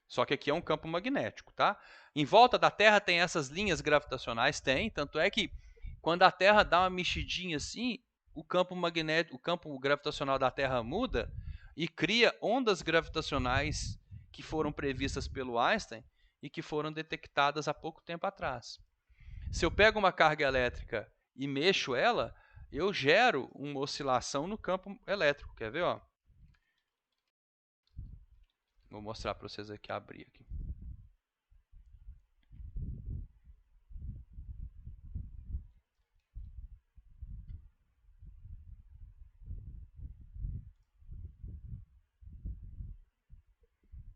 Só que aqui é um campo magnético, tá? Em volta da Terra tem essas linhas gravitacionais, tem. Tanto é que quando a Terra dá uma mexidinha assim, o campo magnético, o campo gravitacional da Terra muda e cria ondas gravitacionais que foram previstas pelo Einstein e que foram detectadas há pouco tempo atrás. Se eu pego uma carga elétrica e mexo ela, eu gero uma oscilação no campo elétrico. Quer ver? Ó? Vou mostrar para vocês aqui, abrir aqui.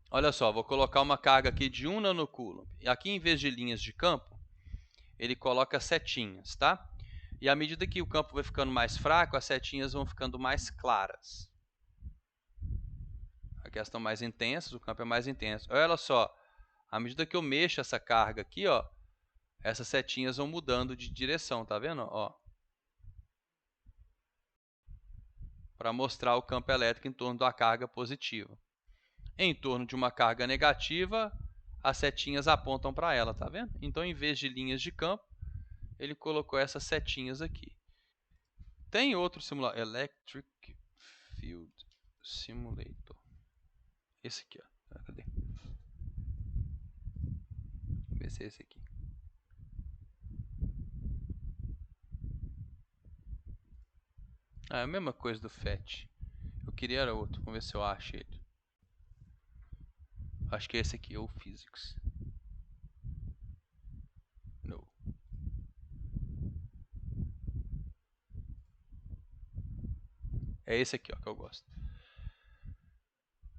Olha só, vou colocar uma carga aqui de 1 nanocoulomb. E aqui, em vez de linhas de campo, ele coloca setinhas, tá? E à medida que o campo vai ficando mais fraco, as setinhas vão ficando mais claras. Aqui elas estão mais intensas, o campo é mais intenso. Olha só, à medida que eu mexo essa carga aqui, ó, essas setinhas vão mudando de direção, tá vendo? Ó, para mostrar o campo elétrico em torno da carga positiva. Em torno de uma carga negativa, as setinhas apontam para ela, tá vendo? Então, em vez de linhas de campo, ele colocou essas setinhas aqui. Tem outro simulador, Electric Field Simulator. Esse aqui, ó. Cadê? Vamos ver se é esse aqui. Ah, é a mesma coisa do FET. Eu queria era outro. Vamos ver se eu acho ele. Acho que é esse aqui, ou Physics. Não. É esse aqui, ó, que eu gosto.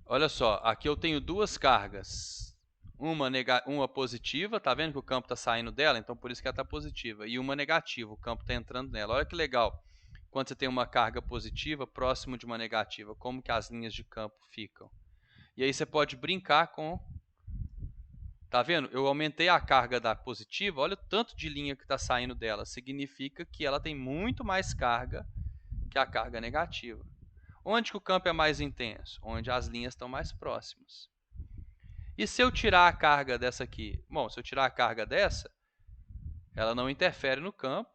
Olha só, aqui eu tenho duas cargas. Uma positiva, tá vendo que o campo está saindo dela? Então por isso que ela está positiva. E uma negativa, o campo está entrando nela. Olha que legal. Quando você tem uma carga positiva próximo de uma negativa, como que as linhas de campo ficam? E aí você pode brincar com... Tá vendo? Eu aumentei a carga da positiva, olha o tanto de linha que está saindo dela. Significa que ela tem muito mais carga que a carga negativa. Onde que o campo é mais intenso? Onde as linhas estão mais próximas. E se eu tirar a carga dessa aqui? Bom, se eu tirar a carga dessa, ela não interfere no campo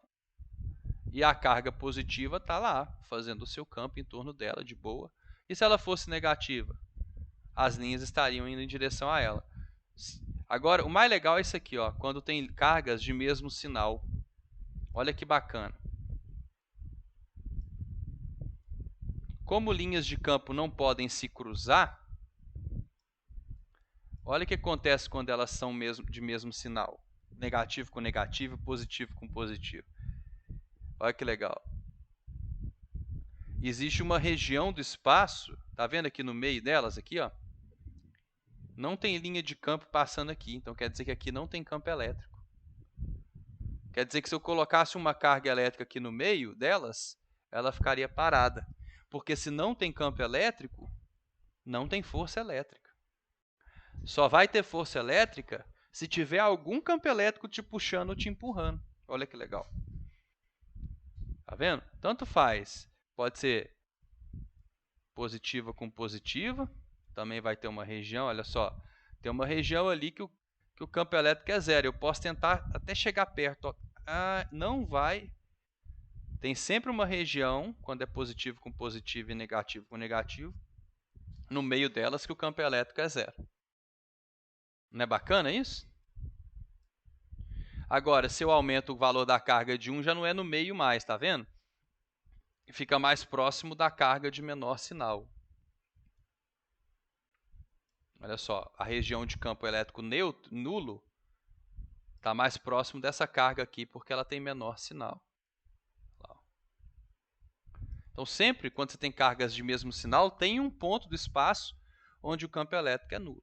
e a carga positiva está lá, fazendo o seu campo em torno dela de boa. E se ela fosse negativa? As linhas estariam indo em direção a ela. Agora, o mais legal é isso aqui, ó, quando tem cargas de mesmo sinal. Olha que bacana. Como linhas de campo não podem se cruzar, olha o que acontece quando elas são de mesmo sinal. Negativo com negativo, positivo com positivo. Olha que legal. Existe uma região do espaço, tá vendo aqui no meio delas, aqui, ó? Não tem linha de campo passando aqui, então quer dizer que aqui não tem campo elétrico. Quer dizer que se eu colocasse uma carga elétrica aqui no meio delas, ela ficaria parada. Porque se não tem campo elétrico, não tem força elétrica. Só vai ter força elétrica se tiver algum campo elétrico te puxando ou te empurrando. Olha que legal. Tá vendo? Tanto faz. Pode ser positiva com positiva. Também vai ter uma região, olha só. Tem uma região ali que o campo elétrico é zero. Eu posso tentar até chegar perto. Ó. Ah, não vai. Tem sempre uma região, quando é positivo com positivo e negativo com negativo, no meio delas que o campo elétrico é zero. Não é bacana isso? Agora, se eu aumento o valor da carga de 1, já não é no meio mais, tá vendo? Fica mais próximo da carga de menor sinal. Olha só, a região de campo elétrico nulo está mais próximo dessa carga aqui, porque ela tem menor sinal. Então, sempre quando você tem cargas de mesmo sinal, tem um ponto do espaço onde o campo elétrico é nulo.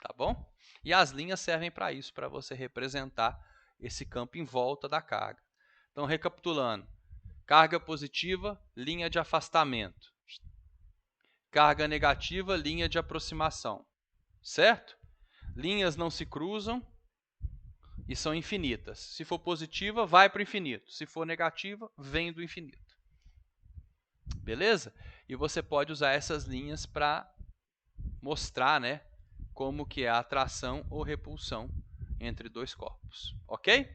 Tá bom? E as linhas servem para isso, para você representar esse campo em volta da carga. Então, recapitulando. Carga positiva, linha de afastamento. Carga negativa, linha de aproximação. Certo? Linhas não se cruzam e são infinitas. Se for positiva, vai para o infinito. Se for negativa, vem do infinito. Beleza? E você pode usar essas linhas para mostrar, né, como que é a atração ou repulsão entre dois corpos. Ok?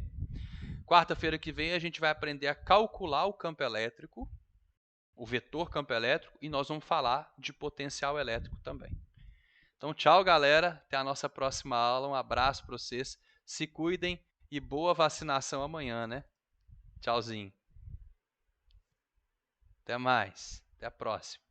Quarta-feira que vem a gente vai aprender a calcular o campo elétrico, o vetor campo elétrico, e nós vamos falar de potencial elétrico também. Então, tchau, galera. Até a nossa próxima aula. Um abraço para vocês. Se cuidem e boa vacinação amanhã, né? Tchauzinho. Até mais. Até a próxima.